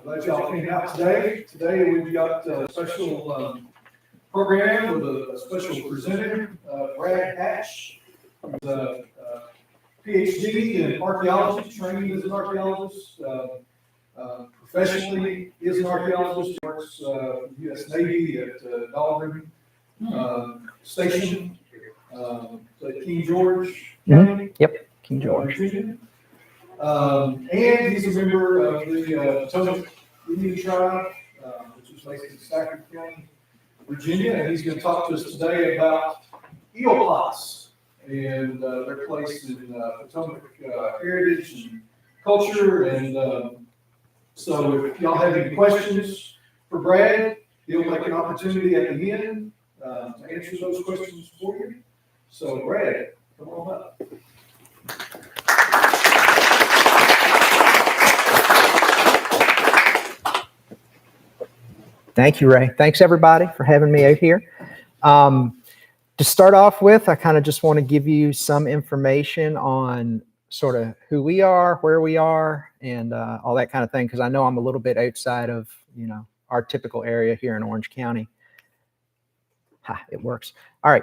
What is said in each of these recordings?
Glad y'all came out today. Today we've got a special program with a special presenter, Brad Hatch, who's a PhD in archaeology, trained as an archaeologist, professionally is an archaeologist, works for the U.S. Navy at Dahlgren Station, at King George County. Yep, King George. And he's a member of the Potomac Indian Tribe, which is based in Stafford County, Virginia, and he's going to talk to us today about eel pots and their place in Potomac heritage and culture. And so if y'all have any questions for Brad, he'll make an opportunity at the end to answer those questions for you. So Brad, come on up. Thank you, Ray. Thanks, everybody, for having me out here. To start off with, I kind of just want to give you some information on sort of who we are, where we are, and all that kind of thing, because I know I'm a little bit outside of, our typical area here in Orange County. It works. All right.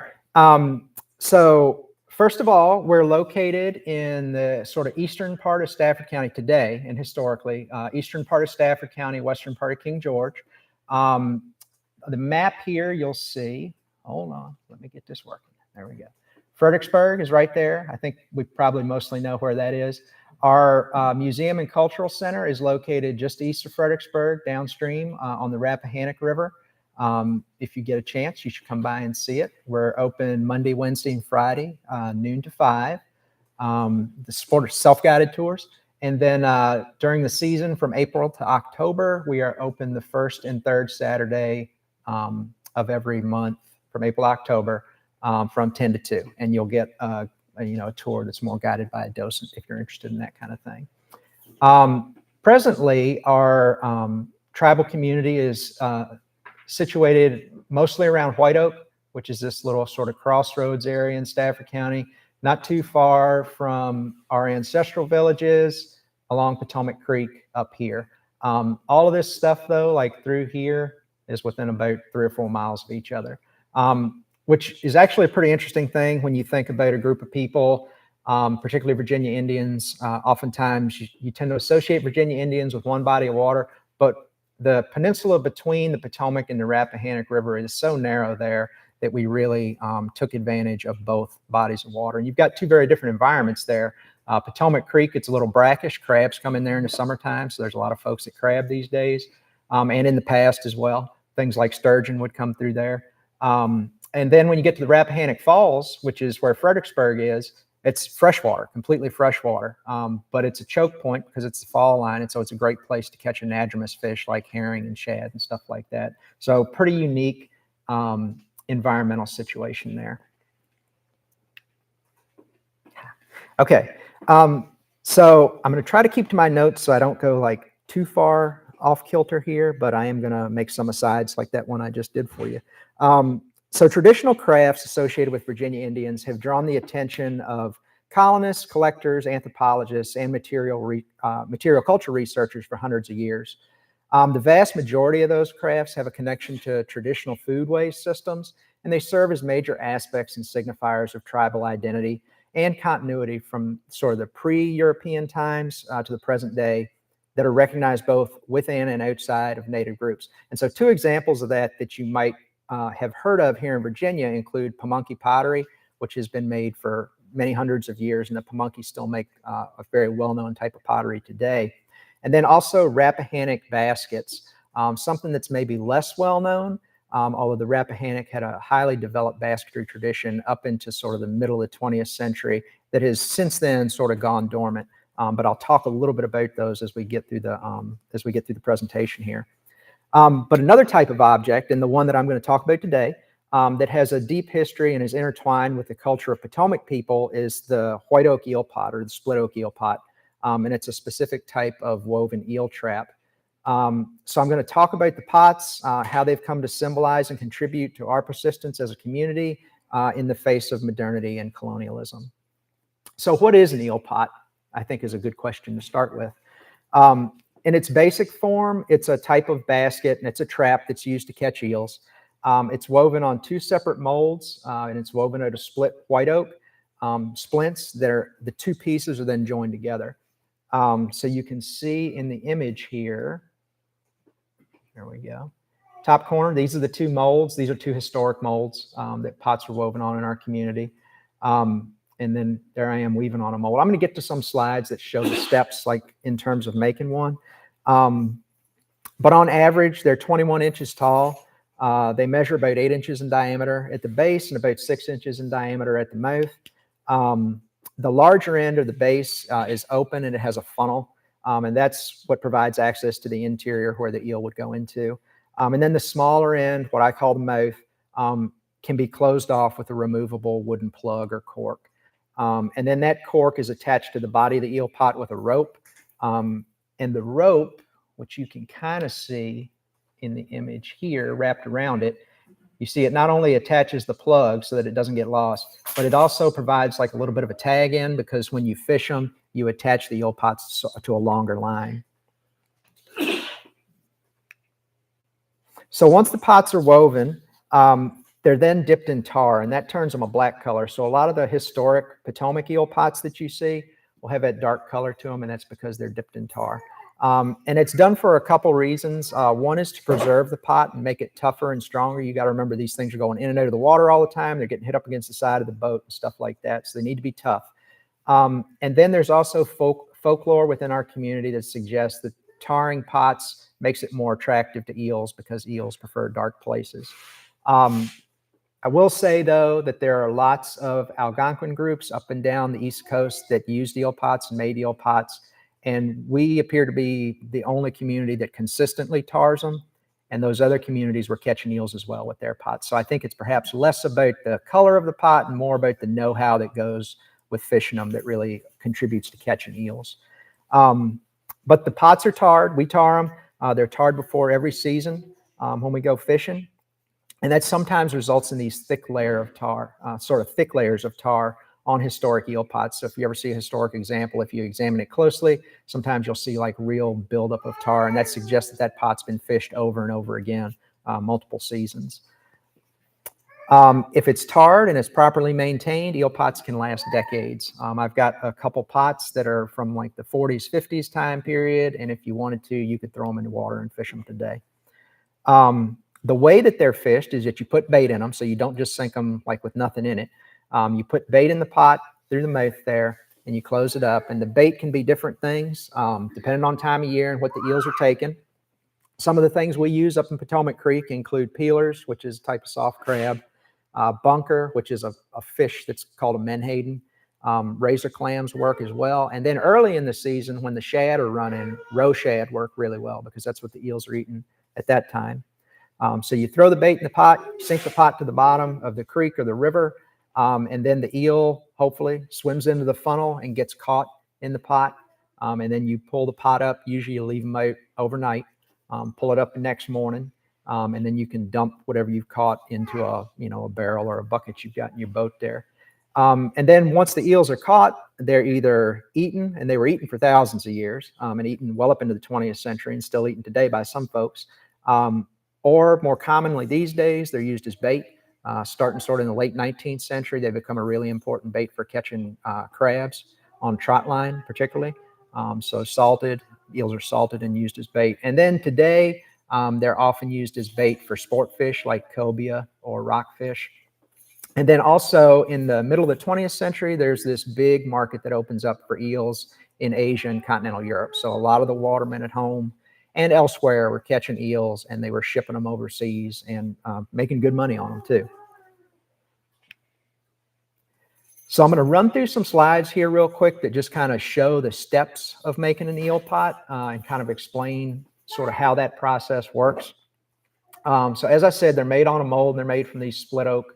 So first of all, we're located in the sort of eastern part of Stafford County today, and historically, eastern part of Stafford County, western part of King George. The map here, you'll see, hold on, let me get this working. There we go. Fredericksburg is right there. I think we probably mostly know where that is. Our Museum and Cultural Center is located just east of Fredericksburg, downstream on the Rappahannock River. If you get a chance, you should come by and see it. We're open Monday, Wednesday, and Friday, noon to 5. The sport of self-guided tours. And then during the season from April to October, we are open the first and third Saturday of every month from April to October from 10 to 2. And you'll get a tour that's more guided by a docent if you're interested in that kind of thing. Presently, our tribal community is situated mostly around White Oak, which is this little sort of crossroads area in Stafford County, not too far from our ancestral villages along Potomac Creek up here. All of this stuff, though, like through here, is within about 3 or 4 miles of each other, which is actually a pretty interesting thing when you think about a group of people, particularly Virginia Indians. Oftentimes, you tend to associate Virginia Indians with one body of water, but the peninsula between the Potomac and the Rappahannock River is so narrow there that we really took advantage of both bodies of water. And you've got two very different environments there. Potomac Creek, it's a little brackish. Crabs come in there in the summertime, so there's a lot of folks that crab these days, and in the past as well. Things like sturgeon would come through there. And then when you get to the Rappahannock Falls, which is where Fredericksburg is, it's freshwater, completely freshwater, but it's a choke point because it's the fall line, and so it's a great place to catch anadromous fish like herring and shad and stuff like that. So pretty unique environmental situation there. Okay, so I'm going to try to keep to my notes so I don't go like too far off kilter here, but I am going to make some asides like that one I just did for you. So traditional crafts associated with Virginia Indians have drawn the attention of colonists, collectors, anthropologists, and material culture researchers for hundreds of years. The vast majority of those crafts have a connection to traditional foodways systems, and they serve as major aspects and signifiers of tribal identity and continuity from sort of the pre-European times to the present day that are recognized both within and outside of Native groups. And so two examples of that you might have heard of here in Virginia include Pamunkey pottery, which has been made for many hundreds of years, and the Pamunkey still make a very well-known type of pottery today. And then also Rappahannock baskets, something that's maybe less well-known, although the Rappahannock had a highly developed basketry tradition up into sort of the middle of the 20th century that has since then sort of gone dormant. But I'll talk a little bit about those as we get through the presentation here. But another type of object, and the one that I'm going to talk about today, that has a deep history and is intertwined with the culture of Potomac people is the white oak eel pot or the split oak eel pot. And it's a specific type of woven eel trap. So I'm going to talk about the pots, how they've come to symbolize and contribute to our persistence as a community in the face of modernity and colonialism. So what is an eel pot? I think is a good question to start with. In its basic form, it's a type of basket, and it's a trap that's used to catch eels. It's woven on 2 separate molds, and it's woven out of split white oak splints. The 2 pieces are then joined together. So you can see in the image here, there we go. Top corner, these are the 2 molds. These are 2 historic molds that pots were woven on in our community. And then there I am weaving on a mold. I'm going to get to some slides that show the steps, like in terms of making one. But on average, they're 21 inches tall. They measure about 8 inches in diameter at the base and about 6 inches in diameter at the mouth. The larger end of the base is open, and it has a funnel. And that's what provides access to the interior where the eel would go into. And then the smaller end, what I call the mouth, can be closed off with a removable wooden plug or cork. And then that cork is attached to the body of the eel pot with a rope. And the rope, which you can kind of see in the image here wrapped around it, you see it not only attaches the plug so that it doesn't get lost, but it also provides like a little bit of a tag in, because when you fish them, you attach the eel pots to a longer line. So once the pots are woven, they're then dipped in tar, and that turns them a black color. So a lot of the historic Potomac eel pots that you see will have that dark color to them, and that's because they're dipped in tar. And it's done for a couple reasons. One is to preserve the pot and make it tougher and stronger. You got to remember, these things are going in and out of the water all the time. They're getting hit up against the side of the boat and stuff like that, so they need to be tough. And then there's also folklore within our community that suggests that tarring pots makes it more attractive to eels, because eels prefer dark places. I will say, though, that there are lots of Algonquin groups up and down the East Coast that use eel pots and made eel pots, and we appear to be the only community that consistently tars them, and those other communities were catching eels as well with their pots. So I think it's perhaps less about the color of the pot and more about the know-how that goes with fishing them that really contributes to catching eels. But the pots are tarred. We tar them. They're tarred before every season when we go fishing. And that sometimes results in these thick layers of tar on historic eel pots. So if you ever see a historic example, if you examine it closely, sometimes you'll see like real buildup of tar, and that suggests that that pot's been fished over and over again, multiple seasons. If it's tarred and it's properly maintained, eel pots can last decades. I've got a couple pots that are from like the 40s, 50s time period, and if you wanted to, you could throw them in the water and fish them today. The way that they're fished is that you put bait in them, so you don't just sink them like with nothing in it. You put bait in the pot through the mouth there, and you close it up. And the bait can be different things, depending on time of year and what the eels are taking. Some of the things we use up in Potomac Creek include peelers, which is a type of soft crab, bunker, which is a fish that's called a menhaden. Razor clams work as well. And then early in the season, when the shad are running, roe shad work really well, because that's what the eels are eating at that time. So you throw the bait in the pot, sink the pot to the bottom of the creek or the river, and then the eel hopefully swims into the funnel and gets caught in the pot. And then you pull the pot up. Usually you leave them out overnight, pull it up the next morning, and then you can dump whatever you've caught into a barrel or a bucket you've got in your boat there. And then once the eels are caught, they're either eaten, and they were eaten for thousands of years, and eaten well up into the 20th century and still eaten today by some folks. Or more commonly these days, they're used as bait. Starting sort of in the late 19th century, they become a really important bait for catching crabs on trot line, particularly. So eels are salted and used as bait. And then today, they're often used as bait for sport fish like cobia or rockfish. And then also in the middle of the 20th century, there's this big market that opens up for eels in Asia and continental Europe. So a lot of the watermen at home and elsewhere were catching eels, and they were shipping them overseas and making good money on them too. So I'm going to run through some slides here real quick that just kind of show the steps of making an eel pot and kind of explain sort of how that process works. So as I said, they're made on a mold, and they're made from these split oak,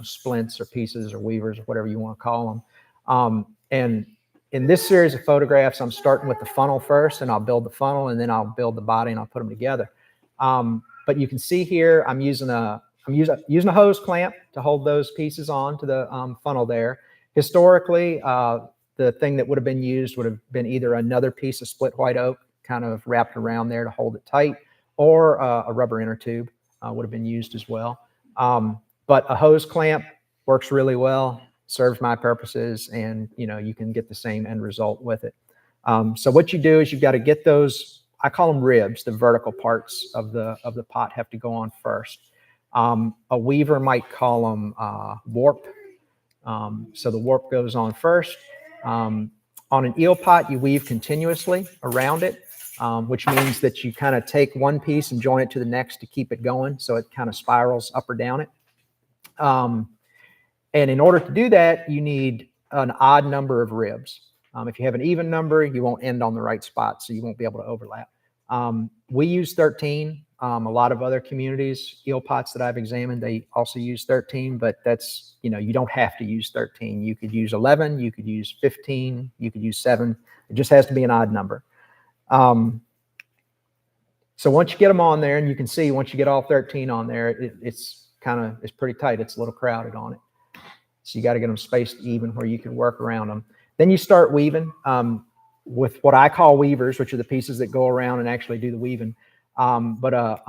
splints or pieces or weavers or whatever you want to call them. And in this series of photographs, I'm starting with the funnel first, and I'll build the funnel, and then I'll build the body, and I'll put them together. But you can see here, I'm using a hose clamp to hold those pieces on to the funnel there. Historically, the thing that would have been used would have been either another piece of split white oak kind of wrapped around there to hold it tight, or a rubber inner tube would have been used as well. But a hose clamp works really well, serves my purposes, and you can get the same end result with it. So what you do is you've got to get those, I call them ribs, the vertical parts of the pot have to go on first. A weaver might call them warp. So the warp goes on first. On an eel pot, you weave continuously around it, which means that you kind of take one piece and join it to the next to keep it going, so it kind of spirals up or down it. And in order to do that, you need an odd number of ribs. If you have an even number, you won't end on the right spot, so you won't be able to overlap. We use 13. A lot of other communities, eel pots that I've examined, they also use 13, but that's, you don't have to use 13. You could use 11, you could use 15, you could use 7. It just has to be an odd number. So once you get them on there, and you can see once you get all 13 on there, it's pretty tight. It's a little crowded on it. So you got to get them spaced even where you can work around them. Then you start weaving with what I call weavers, which are the pieces that go around and actually do the weaving. But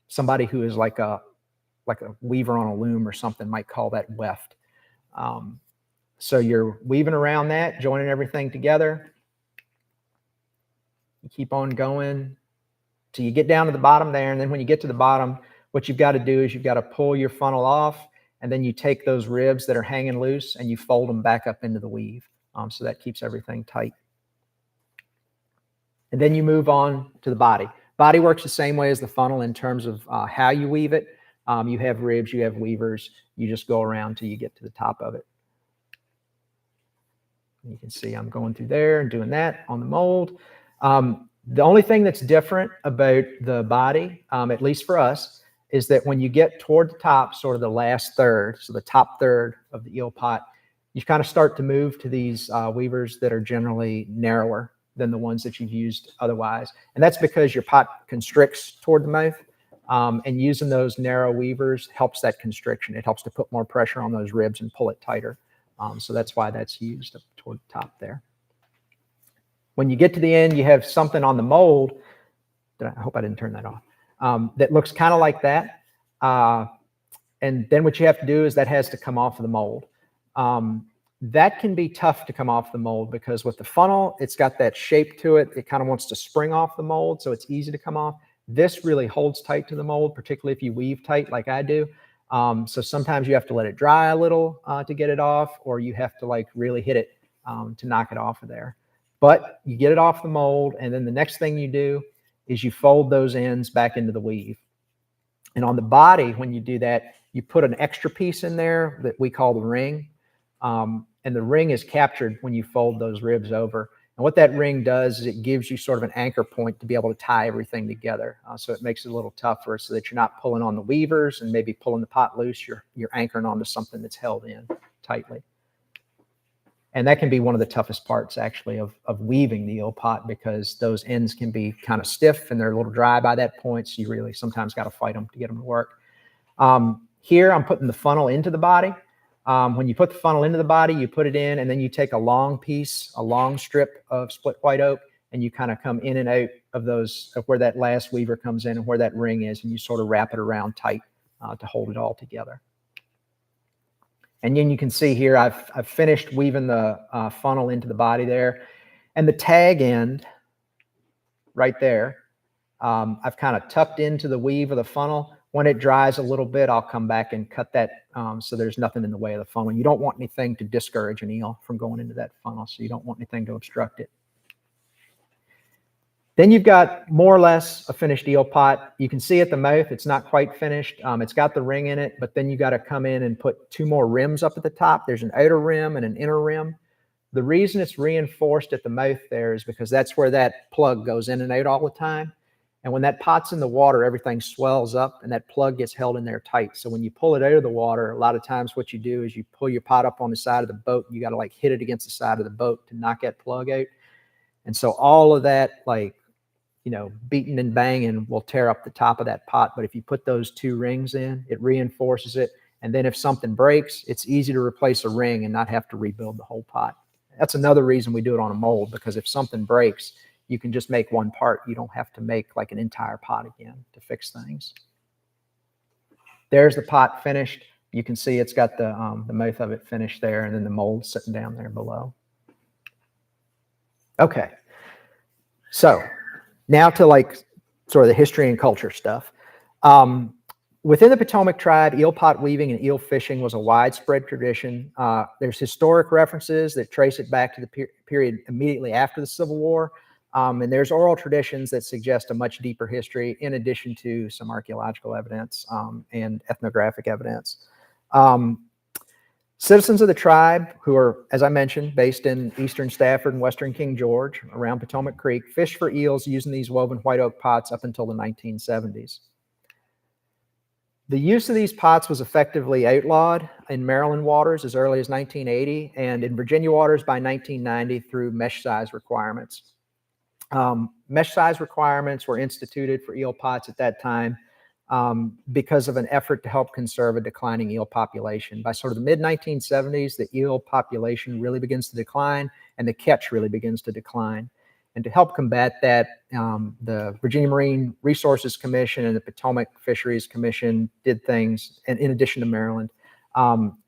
somebody who is like a weaver on a loom or something might call that weft. So you're weaving around that, joining everything together. You keep on going till you get down to the bottom there. And then when you get to the bottom, what you've got to do is you've got to pull your funnel off, and then you take those ribs that are hanging loose and you fold them back up into the weave. So that keeps everything tight. And then you move on to the body. Body works the same way as the funnel in terms of how you weave it. You have ribs, you have weavers. You just go around till you get to the top of it. You can see I'm going through there and doing that on the mold. The only thing that's different about the body, at least for us, is that when you get toward the top, sort of the last third, so the top third of the eel pot, you kind of start to move to these weavers that are generally narrower than the ones that you've used otherwise. And that's because your pot constricts toward the mouth, and using those narrow weavers helps that constriction. It helps to put more pressure on those ribs and pull it tighter. So that's why that's used up toward the top there. When you get to the end, you have something on the mold. I hope I didn't turn that off. That looks kind of like that. And then what you have to do is that has to come off of the mold. That can be tough to come off the mold because with the funnel, it's got that shape to it. It kind of wants to spring off the mold, so it's easy to come off. This really holds tight to the mold, particularly if you weave tight like I do. So sometimes you have to let it dry a little to get it off, or you have to like really hit it to knock it off of there. But you get it off the mold, and then the next thing you do is you fold those ends back into the weave. And on the body, when you do that, you put an extra piece in there that we call the ring. And the ring is captured when you fold those ribs over. And what that ring does is it gives you sort of an anchor point to be able to tie everything together. So it makes it a little tougher so that you're not pulling on the weavers and maybe pulling the pot loose. You're anchoring onto something that's held in tightly. And that can be one of the toughest parts, actually, of weaving the eel pot, because those ends can be kind of stiff and they're a little dry by that point. So you really sometimes got to fight them to get them to work. Here, I'm putting the funnel into the body. When you put the funnel into the body, you put it in, and then you take a long piece, a long strip of split white oak, and you kind of come in and out of those, of where that last weaver comes in and where that ring is, and you sort of wrap it around tight to hold it all together. And then you can see here, I've finished weaving the funnel into the body there. And the tag end right there, I've kind of tucked into the weave of the funnel. When it dries a little bit, I'll come back and cut that so there's nothing in the way of the funnel. You don't want anything to discourage an eel from going into that funnel, so you don't want anything to obstruct it. Then you've got more or less a finished eel pot. You can see at the mouth, it's not quite finished. It's got the ring in it, but then you got to come in and put 2 more rims up at the top. There's an outer rim and an inner rim. The reason it's reinforced at the mouth there is because that's where that plug goes in and out all the time. And when that pot's in the water, everything swells up and that plug gets held in there tight. So when you pull it out of the water, a lot of times what you do is you pull your pot up on the side of the boat. You got to like hit it against the side of the boat to knock that plug out. And so all of that, like, beating and banging will tear up the top of that pot. But if you put those 2 rings in, it reinforces it. And then if something breaks, it's easy to replace a ring and not have to rebuild the whole pot That's another reason we do it on a mold, because if something breaks, you can just make one part. You don't have to make like an entire pot again to fix things. There's the pot finished. You can see it's got the mouth of it finished there, and then the mold sitting down there below. Okay, so now to like sort of the history and culture stuff. Within the Potomac tribe, eel pot weaving and eel fishing was a widespread tradition. There's historic references that trace it back to the period immediately after the Civil War. And there's oral traditions that suggest a much deeper history, in addition to some archaeological evidence and ethnographic evidence. Citizens of the tribe, who are, as I mentioned, based in eastern Stafford and western King George, around Potomac Creek, fished for eels using these woven white oak pots up until the 1970s. The use of these pots was effectively outlawed in Maryland waters as early as 1980, and in Virginia waters by 1990 through mesh size requirements. Mesh size requirements were instituted for eel pots at that time because of an effort to help conserve a declining eel population. By sort of the mid-1970s, the eel population really begins to decline, and the catch really begins to decline. And to help combat that, the Virginia Marine Resources Commission and the Potomac Fisheries Commission did things, and in addition to Maryland,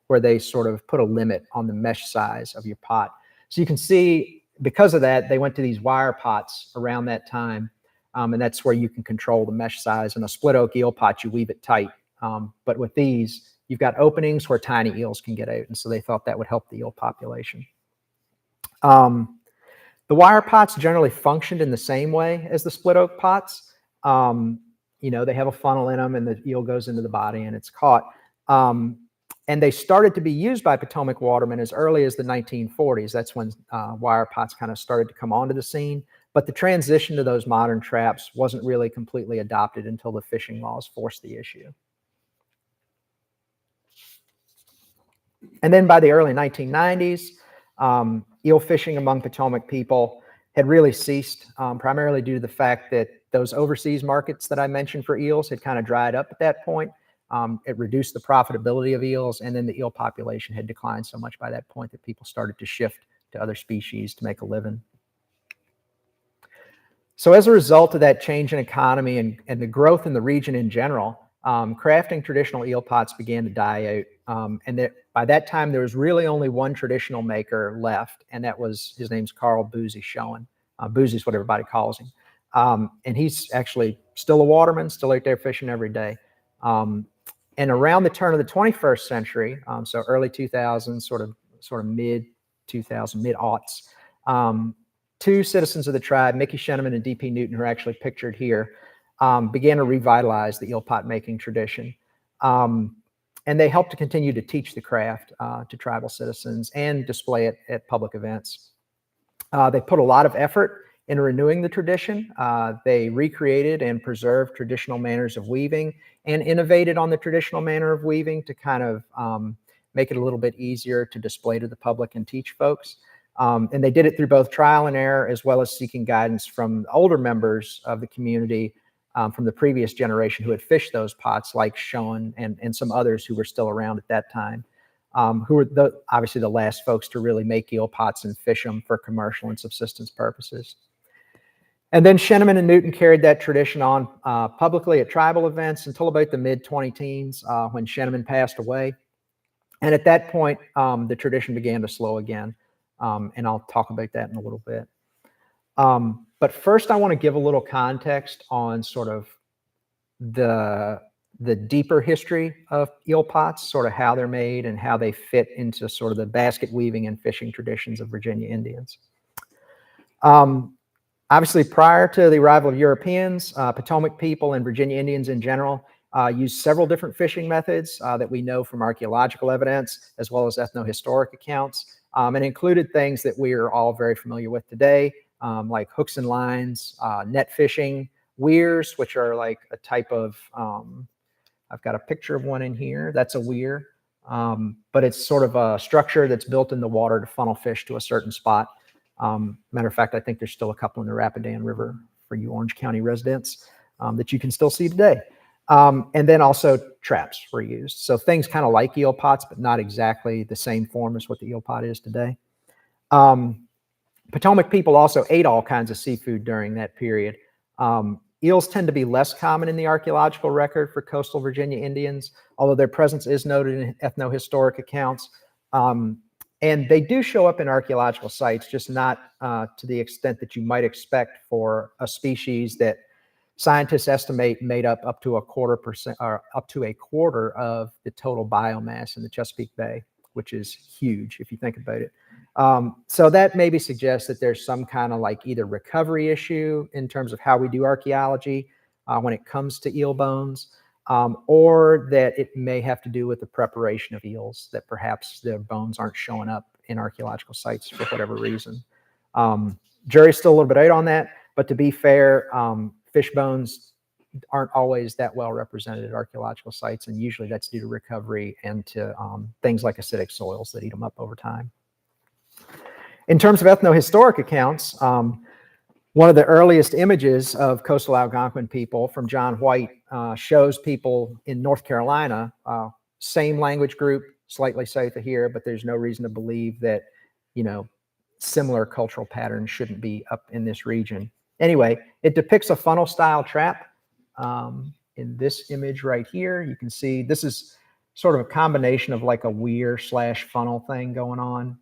where they sort of put a limit on the mesh size of your pot. So you can see, because of that, they went to these wire pots around that time, and that's where you can control the mesh size. In a split oak eel pot, you weave it tight, but with these, you've got openings where tiny eels can get out, and so they thought that would help the eel population. The wire pots generally functioned in the same way as the split oak pots. You know, they have a funnel in them, and the eel goes into the body and it's caught. And they started to be used by Potomac watermen as early as the 1940s. That's when wire pots kind of started to come onto the scene. But the transition to those modern traps wasn't really completely adopted until the fishing laws forced the issue. And then by the early 1990s, eel fishing among Potomac people had really ceased, primarily due to the fact that those overseas markets that I mentioned for eels had kind of dried up at that point. It reduced the profitability of eels, and then the eel population had declined so much by that point that people started to shift to other species to make a living. So as a result of that change in economy and the growth in the region in general, crafting traditional eel pots began to die out. And by that time, there was really only one traditional maker left, and that was, his name's Carl Boozy Schoen. Boozy is what everybody calls him. And he's actually still a waterman, still out there fishing every day. And around the turn of the 21st century, so early 2000s, sort of mid-2000s, mid-aughts, two citizens of the tribe, Mickey Sheneman and D.P. Newton, who are actually pictured here, began to revitalize the eel pot making tradition. And they helped to continue to teach the craft to tribal citizens and display it at public events. They put a lot of effort in renewing the tradition. They recreated and preserved traditional manners of weaving and innovated on the traditional manner of weaving to kind of make it a little bit easier to display to the public and teach folks. And they did it through both trial and error, as well as seeking guidance from older members of the community from the previous generation who had fished those pots, like Schoen and some others who were still around at that time, who were obviously the last folks to really make eel pots and fish them for commercial and subsistence purposes. And then Sheneman and Newton carried that tradition on publicly at tribal events until about the mid-2010s when Sheneman passed away. And at that point, the tradition began to slow again. And I'll talk about that in a little bit. But first, I want to give a little context on sort of the deeper history of eel pots, sort of how they're made and how they fit into sort of the basket weaving and fishing traditions of Virginia Indians. Obviously, prior to the arrival of Europeans, Potomac people and Virginia Indians in general used several different fishing methods that we know from archaeological evidence, as well as ethnohistoric accounts, and included things that we are all very familiar with today, like hooks and lines, net fishing, weirs, which are like a type of, I've got a picture of one in here. That's a weir, but it's sort of a structure that's built in the water to funnel fish to a certain spot. Matter of fact, I think there's still a couple in the Rapidan River for you Orange County residents that you can still see today. And then also traps were used. So things kind of like eel pots, but not exactly the same form as what the eel pot is today. Potomac people also ate all kinds of seafood during that period. Eels tend to be less common in the archaeological record for coastal Virginia Indians, although their presence is noted in ethnohistoric accounts. And they do show up in archaeological sites, just not to the extent that you might expect for a species that scientists estimate made up to a quarter of the total biomass in the Chesapeake Bay, which is huge if you think about it. So that maybe suggests that there's some kind of like either recovery issue in terms of how we do archaeology when it comes to eel bones, or that it may have to do with the preparation of eels, that perhaps their bones aren't showing up in archaeological sites for whatever reason. Jury's still a little bit out on that, but to be fair, fish bones aren't always that well represented at archaeological sites, and usually that's due to recovery and to things like acidic soils that eat them up over time. In terms of ethnohistoric accounts, one of the earliest images of coastal Algonquin people from John White shows people in North Carolina, same language group, slightly south of here, but there's no reason to believe that, similar cultural patterns shouldn't be up in this region. Anyway, it depicts a funnel style trap. In this image right here, you can see this is sort of a combination of like a weir / funnel thing going on.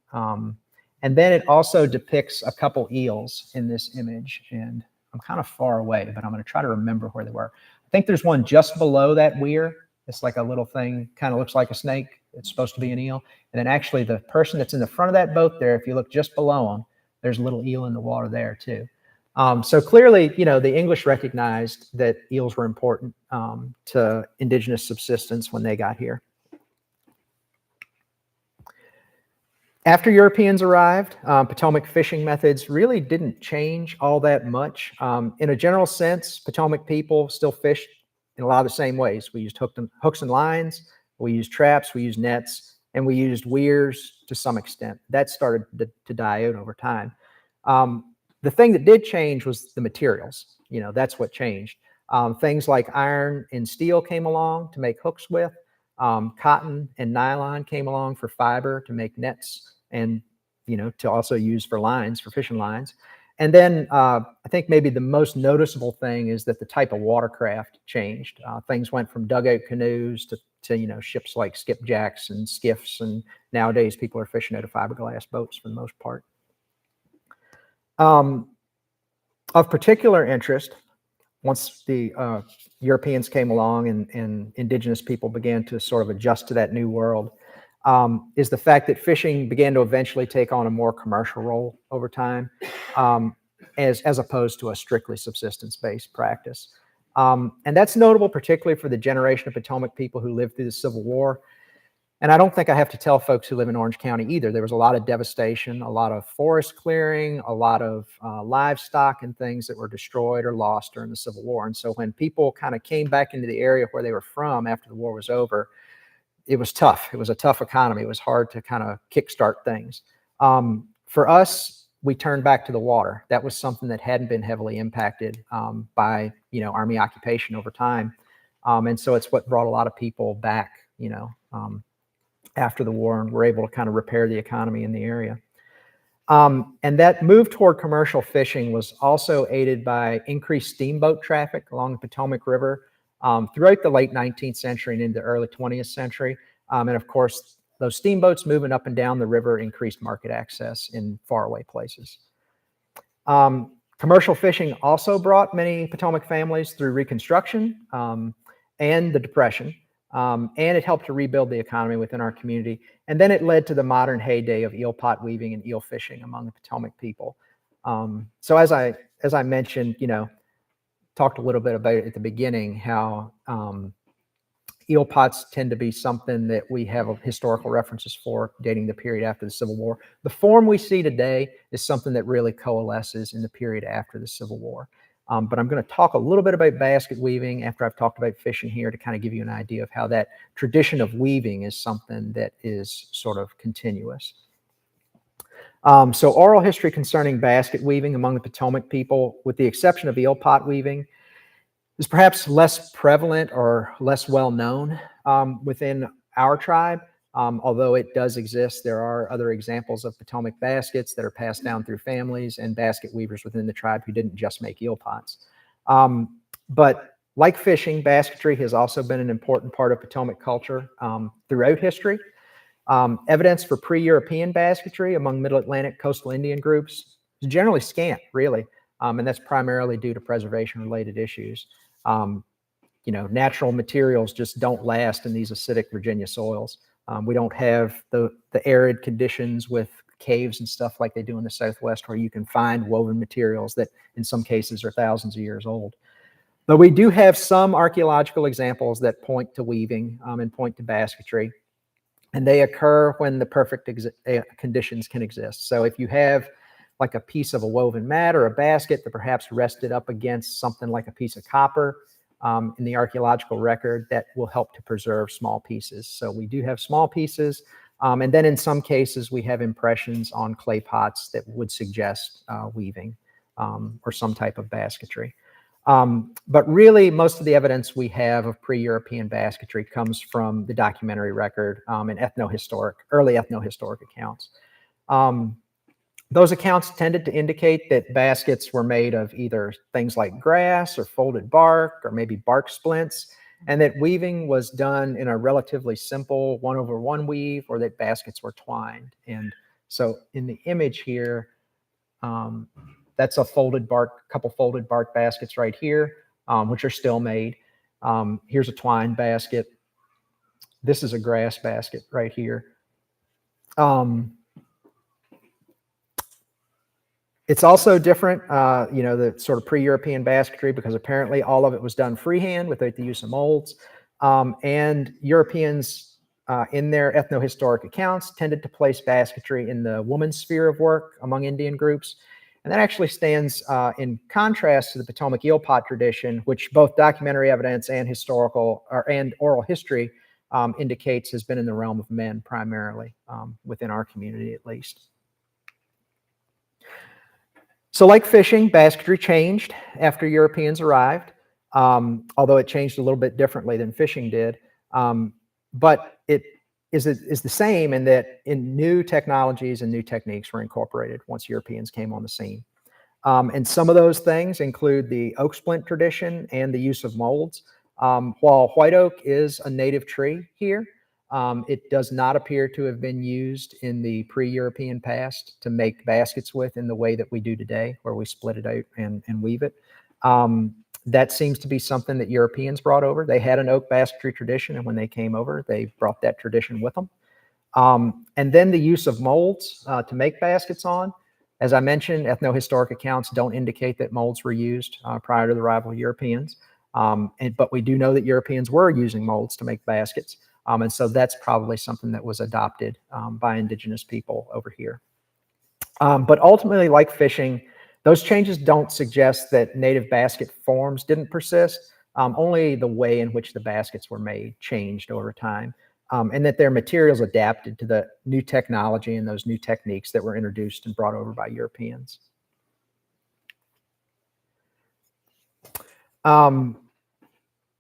And then it also depicts a couple eels in this image, and I'm kind of far away, but I'm going to try to remember where they were. I think there's one just below that weir. It's like a little thing, kind of looks like a snake. It's supposed to be an eel. And then actually the person that's in the front of that boat there, if you look just below them, there's a little eel in the water there too. So clearly, the English recognized that eels were important to indigenous subsistence when they got here. After Europeans arrived, Potomac fishing methods really didn't change all that much. In a general sense, Potomac people still fished in a lot of the same ways. We used hooks and lines, we used traps, we used nets, and we used weirs to some extent. That started to die out over time. The thing that did change was the materials. That's what changed. Things like iron and steel came along to make hooks with. Cotton and nylon came along for fiber to make nets and, to also use for lines, for fishing lines. And then I think maybe the most noticeable thing is that the type of watercraft changed. Things went from dugout canoes to ships like skipjacks and skiffs. And nowadays people are fishing out of fiberglass boats for the most part. Of particular interest, once the Europeans came along and indigenous people began to sort of adjust to that new world, is the fact that fishing began to eventually take on a more commercial role over time, as opposed to a strictly subsistence-based practice. And that's notable particularly for the generation of Potomac people who lived through the Civil War. And I don't think I have to tell folks who live in Orange County either. There was a lot of devastation, a lot of forest clearing, a lot of livestock and things that were destroyed or lost during the Civil War. And so when people kind of came back into the area where they were from after the war was over, it was tough. It was a tough economy. It was hard to kind of kickstart things. For us, we turned back to the water. That was something that hadn't been heavily impacted by Army occupation over time. And so it's what brought a lot of people back, after the war, and were able to kind of repair the economy in the area. And that move toward commercial fishing was also aided by increased steamboat traffic along the Potomac River throughout the late 19th century and into the early 20th century. And of course, those steamboats moving up and down the river increased market access in faraway places. Commercial fishing also brought many Potomac families through Reconstruction and the Depression. And it helped to rebuild the economy within our community. And then it led to the modern heyday of eel pot weaving and eel fishing among the Potomac people. So as I mentioned, talked a little bit about it at the beginning, how eel pots tend to be something that we have historical references for dating the period after the Civil War. The form we see today is something that really coalesces in the period after the Civil War. But I'm going to talk a little bit about basket weaving after I've talked about fishing here to kind of give you an idea of how that tradition of weaving is something that is sort of continuous. So oral history concerning basket weaving among the Potomac people, with the exception of eel pot weaving, is perhaps less prevalent or less well known within our tribe. Although it does exist, there are other examples of Potomac baskets that are passed down through families and basket weavers within the tribe who didn't just make eel pots. But like fishing, basketry has also been an important part of Potomac culture throughout history. Evidence for pre-European basketry among Middle Atlantic coastal Indian groups is generally scant, really, and that's primarily due to preservation-related issues. Natural materials just don't last in these acidic Virginia soils. We don't have the arid conditions with caves and stuff like they do in the Southwest, where you can find woven materials that in some cases are thousands of years old. But we do have some archaeological examples that point to weaving and point to basketry. And they occur when the perfect conditions can exist. So if you have like a piece of a woven mat or a basket that perhaps rested up against something like a piece of copper in the archaeological record, that will help to preserve small pieces. So we do have small pieces. And then in some cases, we have impressions on clay pots that would suggest weaving or some type of basketry. But really, most of the evidence we have of pre-European basketry comes from the documentary record and early ethnohistoric accounts. Those accounts tended to indicate that baskets were made of either things like grass or folded bark or maybe bark splints, and that weaving was done in a relatively simple 1/1 weave, or that baskets were twined. And so in the image here, that's a couple folded bark baskets right here, which are still made. Here's a twine basket. This is a grass basket right here. It's also different, the sort of pre-European basketry, because apparently all of it was done freehand without the use of molds. And Europeans, in their ethnohistoric accounts, tended to place basketry in the woman's sphere of work among Indian groups. And that actually stands in contrast to the Potomac eel pot tradition, which both documentary evidence and and oral history indicates has been in the realm of men primarily, within our community at least. So like fishing, basketry changed after Europeans arrived, although it changed a little bit differently than fishing did. But it is the same in that new technologies and new techniques were incorporated once Europeans came on the scene. And some of those things include the oak splint tradition and the use of molds. While white oak is a native tree here, it does not appear to have been used in the pre-European past to make baskets with in the way that we do today, where we split it out and weave it. That seems to be something that Europeans brought over. They had an oak basketry tradition, and when they came over, they brought that tradition with them. And then the use of molds to make baskets on. As I mentioned, ethnohistoric accounts don't indicate that molds were used prior to the arrival of Europeans. But we do know that Europeans were using molds to make baskets. And so that's probably something that was adopted by indigenous people over here. But ultimately, like fishing, those changes don't suggest that native basket forms didn't persist. Only the way in which the baskets were made changed over time, and that their materials adapted to the new technology and those new techniques that were introduced and brought over by Europeans.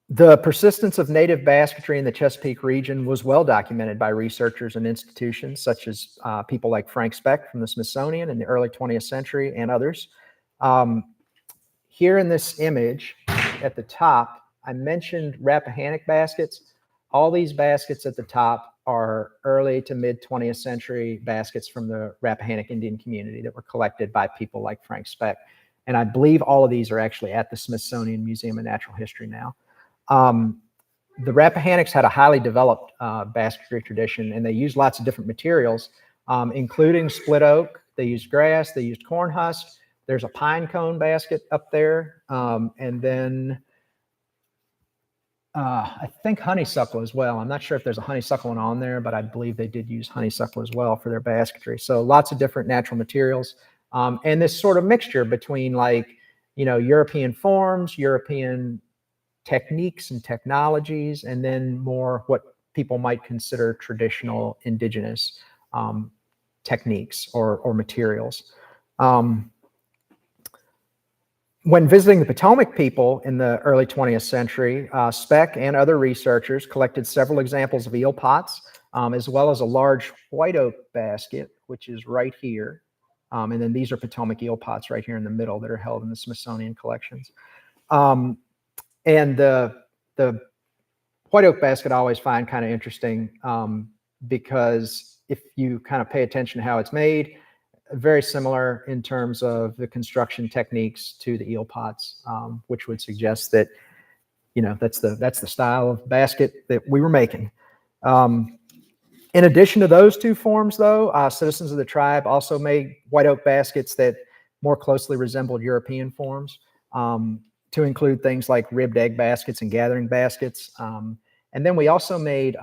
The persistence of native basketry in the Chesapeake region was well documented by researchers and institutions such as people like Frank Speck from the Smithsonian in the early 20th century and others. Here in this image at the top, I mentioned Rappahannock baskets. All these baskets at the top are early to mid 20th century baskets from the Rappahannock Indian community that were collected by people like Frank Speck. And I believe all of these are actually at the Smithsonian Museum of Natural History now. The Rappahannocks had a highly developed basketry tradition, and they used lots of different materials, including split oak. They used grass, they used corn husk. There's a pine cone basket up there, and then I think honeysuckle as well. I'm not sure if there's a honeysuckle one on there, but I believe they did use honeysuckle as well for their basketry. So lots of different natural materials, and this sort of mixture between European forms, European techniques and technologies, and then more what people might consider traditional indigenous techniques or materials. When visiting the Potomac people in the early 20th century, Speck and other researchers collected several examples of eel pots as well as a large white oak basket, which is right here. And then these are Potomac eel pots right here in the middle that are held in the Smithsonian collections. And the white oak basket I always find kind of interesting because if you kind of pay attention to how it's made, very similar in terms of the construction techniques to the eel pots, which would suggest that, that's the style of basket that we were making. In addition to those two forms, though, citizens of the tribe also made white oak baskets that more closely resembled European forms, to include things like ribbed egg baskets and gathering baskets. And then we also made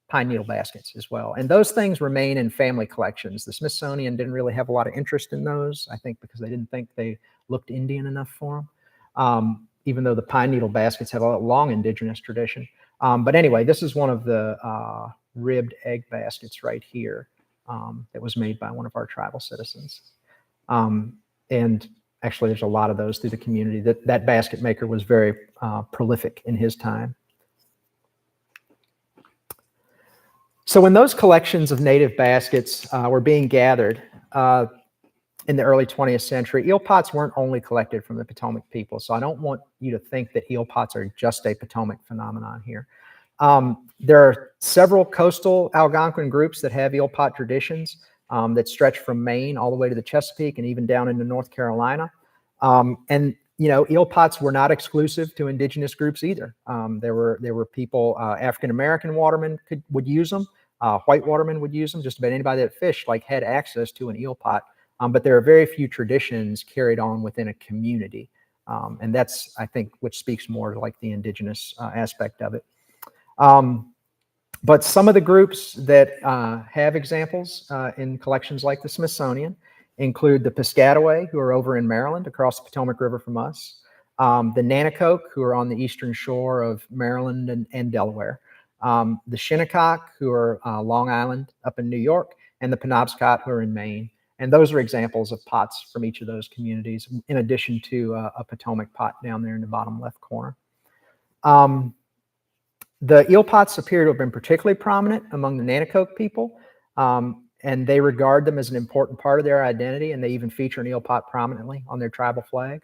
pine needle baskets as well. And those things remain in family collections. The Smithsonian didn't really have a lot of interest in those, I think, because they didn't think they looked Indian enough for them, even though the pine needle baskets have a long indigenous tradition. But anyway, this is one of the ribbed egg baskets right here that was made by one of our tribal citizens. And actually, there's a lot of those through the community. That basket maker was very prolific in his time. So when those collections of native baskets were being gathered in the early 20th century, eel pots weren't only collected from the Potomac people. So I don't want you to think that eel pots are just a Potomac phenomenon here. There are several coastal Algonquin groups that have eel pot traditions that stretch from Maine all the way to the Chesapeake and even down into North Carolina. And eel pots were not exclusive to indigenous groups either. There were people, African-American watermen would use them. White watermen would use them. Just about anybody that fished had access to an eel pot. But there are very few traditions carried on within a community. And that's, I think, which speaks more to the indigenous aspect of it. But some of the groups that have examples in collections like the Smithsonian include the Piscataway, who are over in Maryland, across the Potomac River from us, the Nanticoke, who are on the eastern shore of Maryland and Delaware, the Shinnecock, who are Long Island up in New York, and the Penobscot, who are in Maine. And those are examples of pots from each of those communities, in addition to a Potomac pot down there in the bottom left corner. The eel pots appear to have been particularly prominent among the Nanticoke people, and they regard them as an important part of their identity, and they even feature an eel pot prominently on their tribal flag.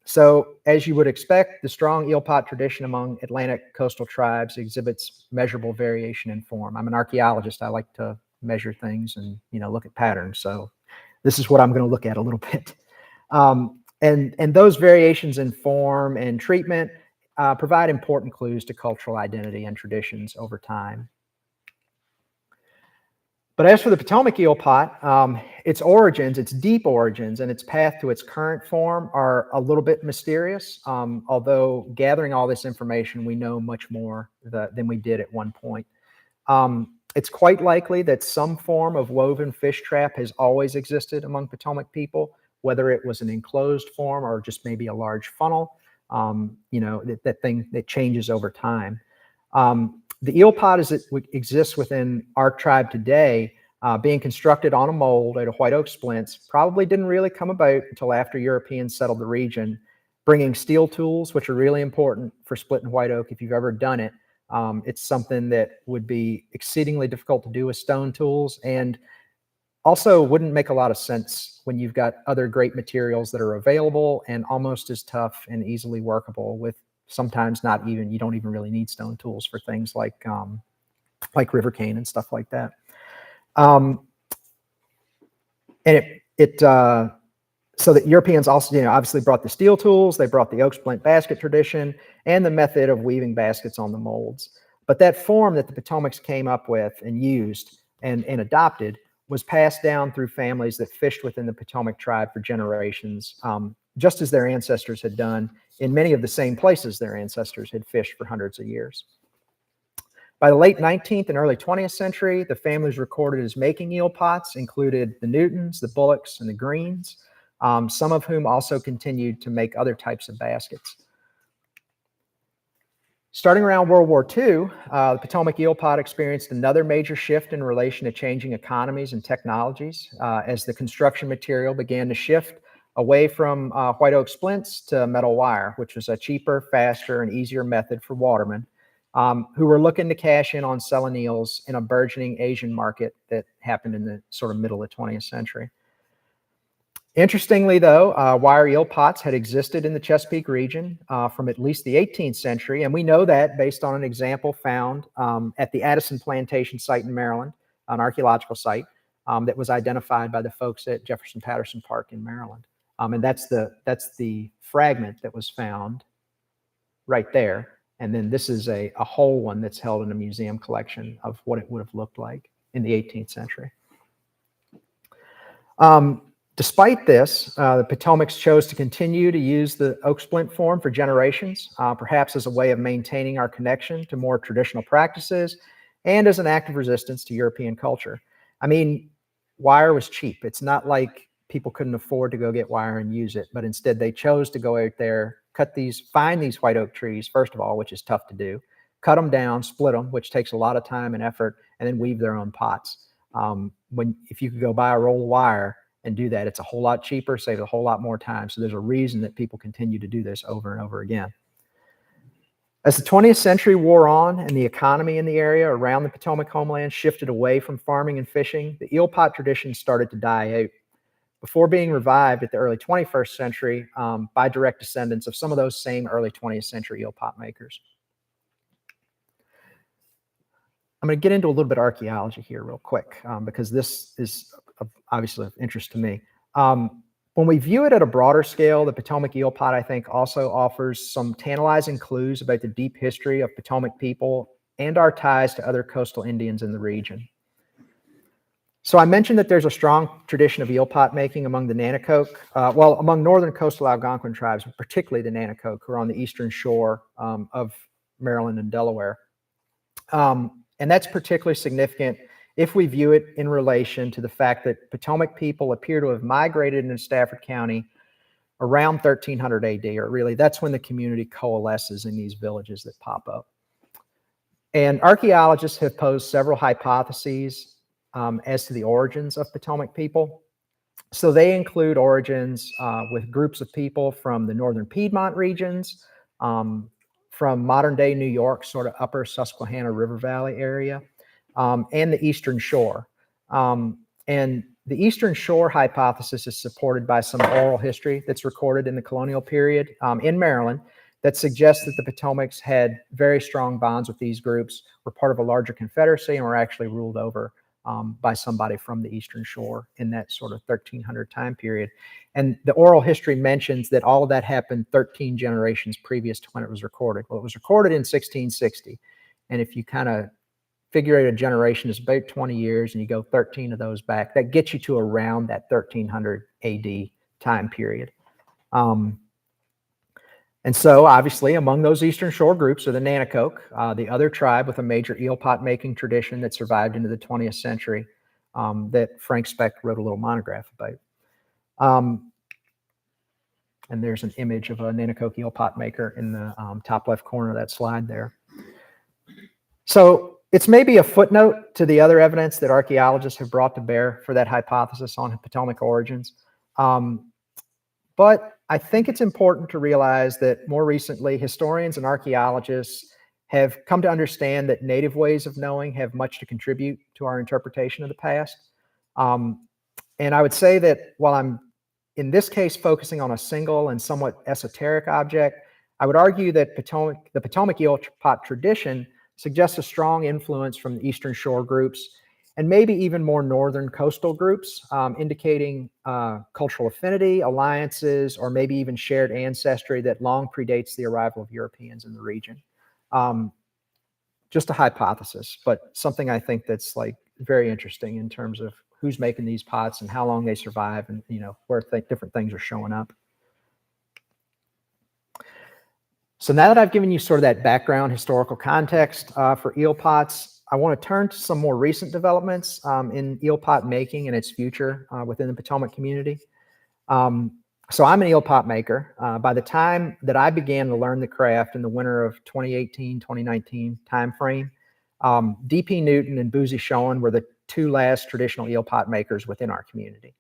So, as you would expect, the strong eel pot tradition among Atlantic coastal tribes exhibits measurable variation in form. I'm an archaeologist. I like to measure things and look at patterns. So, this is what I'm going to look at a little bit. And those variations in form and treatment provide important clues to cultural identity and traditions over time. But as for the Potomac eel pot, its origins, its deep origins, and its path to its current form are a little bit mysterious, although gathering all this information, we know much more than we did at one point. It's quite likely that some form of woven fish trap has always existed among Potomac people, whether it was an enclosed form or just maybe a large funnel. That thing that changes over time. The eel pot as it exists within our tribe today, being constructed on a mold out of white oak splints, probably didn't really come about until after Europeans settled the region, bringing steel tools, which are really important for splitting white oak. If you've ever done it, it's something that would be exceedingly difficult to do with stone tools, and also wouldn't make a lot of sense when you've got other great materials that are available and almost as tough and easily workable with sometimes you don't even really need stone tools for things like river cane and stuff like that. And so the Europeans also, obviously brought the steel tools, they brought the oak splint basket tradition and the method of weaving baskets on the molds. But that form that the Potomacs came up with and used and adopted was passed down through families that fished within the Potomac tribe for generations, just as their ancestors had done in many of the same places their ancestors had fished for hundreds of years. By the late 19th and early 20th century, the families recorded as making eel pots included the Newtons, the Bullocks, and the Greens, some of whom also continued to make other types of baskets. Starting around World War II, the Potomac eel pot experienced another major shift in relation to changing economies and technologies as the construction material began to shift away from white oak splints to metal wire, which was a cheaper, faster, and easier method for watermen. who were looking to cash in on selling eels in a burgeoning Asian market that happened in the sort of middle of the 20th century. Interestingly, though, wire eel pots had existed in the Chesapeake region from at least the 18th century, and we know that based on an example found at the Addison Plantation site in Maryland, an archaeological site that was identified by the folks at Jefferson Patterson Park in Maryland. And that's the fragment that was found right there. And then this is a whole one that's held in a museum collection of what it would have looked like in the 18th century. Despite this, the Potomacs chose to continue to use the oak splint form for generations, perhaps as a way of maintaining our connection to more traditional practices and as an act of resistance to European culture. I mean, wire was cheap. It's not like people couldn't afford to go get wire and use it, but instead they chose to go out there, find these white oak trees, first of all, which is tough to do, cut them down, split them, which takes a lot of time and effort, and then weave their own pots. If you could go buy a roll of wire and do that, it's a whole lot cheaper, saves a whole lot more time. So there's a reason that people continue to do this over and over again. As the 20th century wore on and the economy in the area around the Potomac homeland shifted away from farming and fishing, the eel pot tradition started to die out before being revived at the early 21st century by direct descendants of some of those same early 20th century eel pot makers. I'm going to get into a little bit of archaeology here real quick because this is obviously of interest to me. When we view it at a broader scale, the Potomac eel pot, I think, also offers some tantalizing clues about the deep history of Potomac people and our ties to other coastal Indians in the region. So I mentioned that there's a strong tradition of eel pot making among the Nanacoke, among northern coastal Algonquin tribes, particularly the Nanacoke, who are on the eastern shore of Maryland and Delaware. And that's particularly significant if we view it in relation to the fact that Potomac people appear to have migrated into Stafford County around 1300 AD, or really that's when the community coalesces in these villages that pop up. And archaeologists have posed several hypotheses as to the origins of Potomac people. So they include origins with groups of people from the northern Piedmont regions, from modern day New York, sort of upper Susquehanna River Valley area, and the Eastern Shore. And the Eastern Shore hypothesis is supported by some oral history that's recorded in the colonial period in Maryland that suggests that the Potomacs had very strong bonds with these groups, were part of a larger confederacy, and were actually ruled over by somebody from the Eastern Shore in that sort of 1300 time period. And the oral history mentions that all of that happened 13 generations previous to when it was recorded. Well, it was recorded in 1660. And if you kind of figure out a generation is about 20 years and you go 13 of those back, that gets you to around that 1300 AD time period. And so obviously among those Eastern Shore groups are the Nanacoke, the other tribe with a major eel pot making tradition that survived into the 20th century that Frank Speck wrote a little monograph about. And there's an image of a Nanacoke eel pot maker in the top left corner of that slide there. So it's maybe a footnote to the other evidence that archaeologists have brought to bear for that hypothesis on Potomac origins. But I think it's important to realize that more recently, historians and archaeologists have come to understand that native ways of knowing have much to contribute to our interpretation of the past. And I would say that while I'm, in this case, focusing on a single and somewhat esoteric object, I would argue that the Potomac eel pot tradition suggests a strong influence from the Eastern Shore groups and maybe even more northern coastal groups, indicating cultural affinity, alliances, or maybe even shared ancestry that long predates the arrival of Europeans in the region. Just a hypothesis, but something I think that's like very interesting in terms of who's making these pots and how long they survive, and where different things are showing up. So now that I've given you sort of that background historical context for eel pots, I want to turn to some more recent developments in eel pot making and its future within the Potomac community. So I'm an eel pot maker. By the time that I began to learn the craft in the winter of 2018, 2019 timeframe, D.P. Newton and Boozy Schoen were the two last traditional eel pot makers within our community.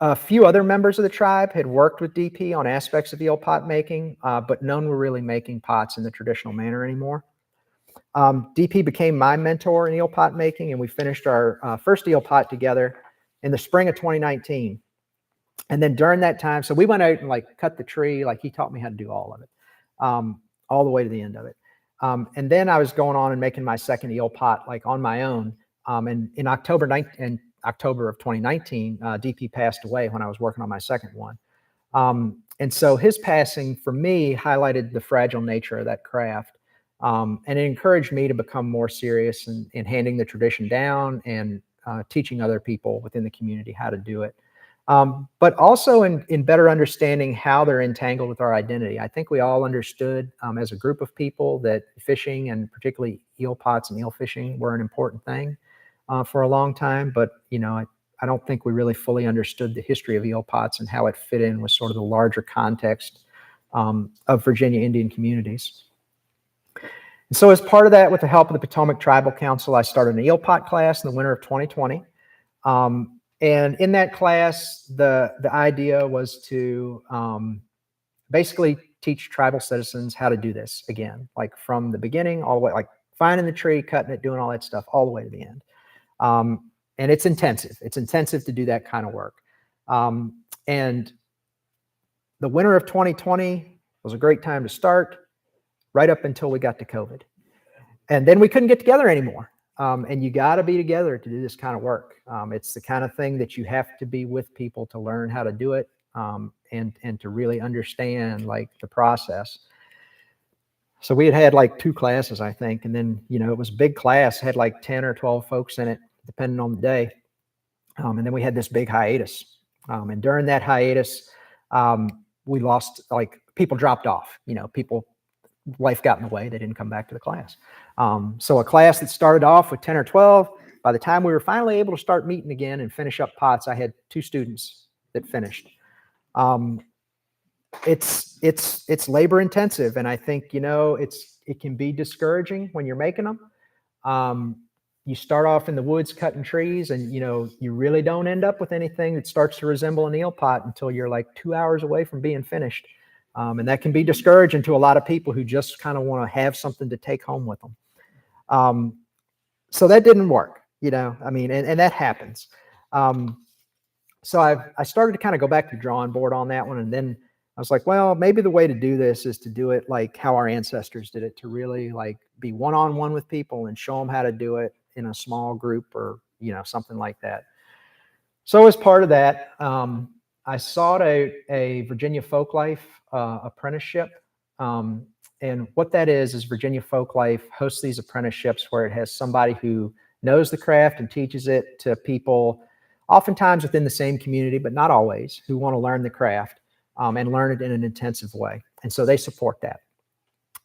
A few other members of the tribe had worked with DP on aspects of eel pot making, but none were really making pots in the traditional manner anymore. DP became my mentor in eel pot making, and we finished our first eel pot together in the spring of 2019. And then during that time, so we went out and like cut the tree, like he taught me how to do all of it, all the way to the end of it. And then I was going on and making my second eel pot like on my own. And in October of 2019, DP passed away when I was working on my second one. And so his passing for me highlighted the fragile nature of that craft. And it encouraged me to become more serious in handing the tradition down and teaching other people within the community how to do it. But also in better understanding how they're entangled with our identity. I think we all understood as a group of people that fishing, and particularly eel pots and eel fishing, were an important thing for a long time. But, you know, I don't think we really fully understood the history of eel pots and how it fit in with sort of the larger context of Virginia Indian communities. And so as part of that, with the help of the Potomac Tribal Council, I started an eel pot class in the winter of 2020. And in that class, the idea was to basically teach tribal citizens how to do this again, like from the beginning all the way, like finding the tree, cutting it, doing all that stuff, all the way to the end. And it's intensive. It's intensive to do that kind of work. And the winter of 2020 was a great time to start, right up until we got to COVID. And then we couldn't get together anymore. And you got to be together to do this kind of work. It's the kind of thing that you have to be with people to learn how to do it, and to really understand like the process. So we had like 2 classes, I think. And then, you know, it was a big class, had like 10 or 12 folks in it, depending on the day. And then we had this big hiatus. And during that hiatus, we lost, like, people dropped off, you know, life got in the way. They didn't come back to the class. So a class that started off with 10 or 12, by the time we were finally able to start meeting again and finish up pots, I had 2 students that finished. It's labor intensive. And I think, you know, it can be discouraging when you're making them. You start off in the woods cutting trees, and, you know, you really don't end up with anything that starts to resemble an eel pot until you're like 2 hours away from being finished. And that can be discouraging to a lot of people who just kind of want to have something to take home with them. So that didn't work, you know, I mean, and that happens. So I started to kind of go back to the drawing board on that one. And then I was like, well, maybe the way to do this is to do it like how our ancestors did it, to really like be one-on-one with people and show them how to do it in a small group, or, you know, something like that. So as part of that, I sought a Virginia Folklife apprenticeship. And what that is Virginia Folklife hosts these apprenticeships where it has somebody who knows the craft and teaches it to people, oftentimes within the same community, but not always, who want to learn the craft and learn it in an intensive way. And so they support that.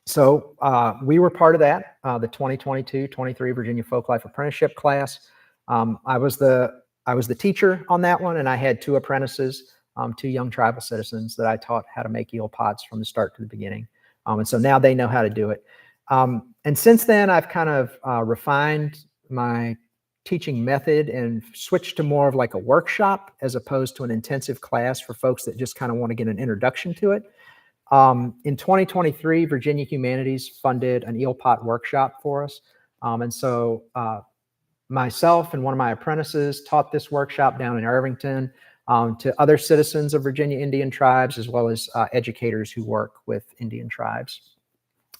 So we were part of that, the 2022-23 Virginia Folklife Apprenticeship class. I was the teacher on that one, and I had 2 apprentices, 2 young tribal citizens that I taught how to make eel pots from the start to the beginning. And so now they know how to do it. And since then, I've kind of refined my teaching method and switched to more of like a workshop as opposed to an intensive class for folks that just kind of want to get an introduction to it. In 2023, Virginia Humanities funded an eel pot workshop for us. And so myself and one of my apprentices taught this workshop down in Irvington to other citizens of Virginia Indian tribes, as well as educators who work with Indian tribes.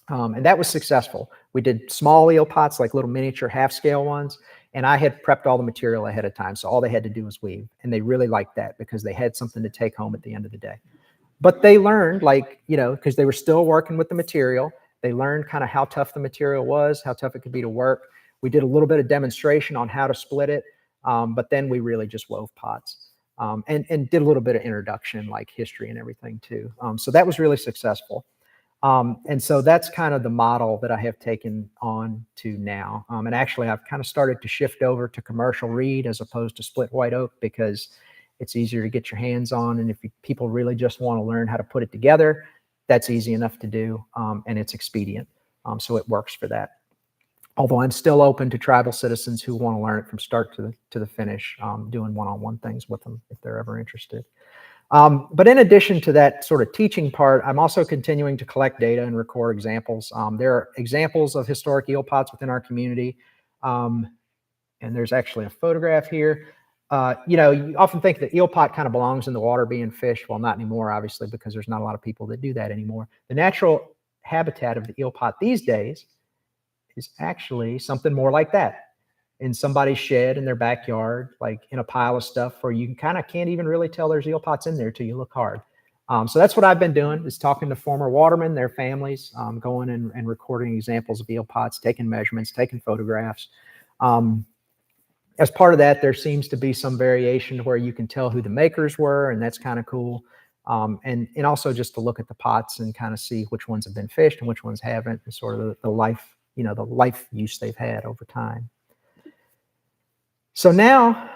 And that was successful. We did small eel pots, like little miniature half-scale ones, and I had prepped all the material ahead of time, so all they had to do was weave. And they really liked that because they had something to take home at the end of the day. But they learned, like, you know, because they were still working with the material, they learned kind of how tough the material was, how tough it could be to work. We did a little bit of demonstration on how to split it, but then we really just wove pots. And did a little bit of introduction, like history and everything too. So that was really successful. And so that's kind of the model that I have taken on to now. And actually, I've kind of started to shift over to commercial reed as opposed to split white oak, because it's easier to get your hands on. And if people really just want to learn how to put it together, that's easy enough to do, and it's expedient. So it works for that. although I'm still open to tribal citizens who want to learn it from start to the finish, doing one-on-one things with them if they're ever interested. But in addition to that sort of teaching part, I'm also continuing to collect data and record examples. There are examples of historic eel pots within our community. And there's actually a photograph here. You often think that eel pot kind of belongs in the water being fished. Well, not anymore, obviously, because there's not a lot of people that do that anymore. The natural habitat of the eel pot these days is actually something more like that, in somebody's shed in their backyard, like in a pile of stuff where you kind of can't even really tell there's eel pots in there till you look hard. So that's what I've been doing, is talking to former watermen, their families, going and recording examples of eel pots, taking measurements, taking photographs. As part of that, there seems to be some variation where you can tell who the makers were, and that's kind of cool. And also just to look at the pots and kind of see which ones have been fished and which ones haven't, and sort of the life, the life use they've had over time. So now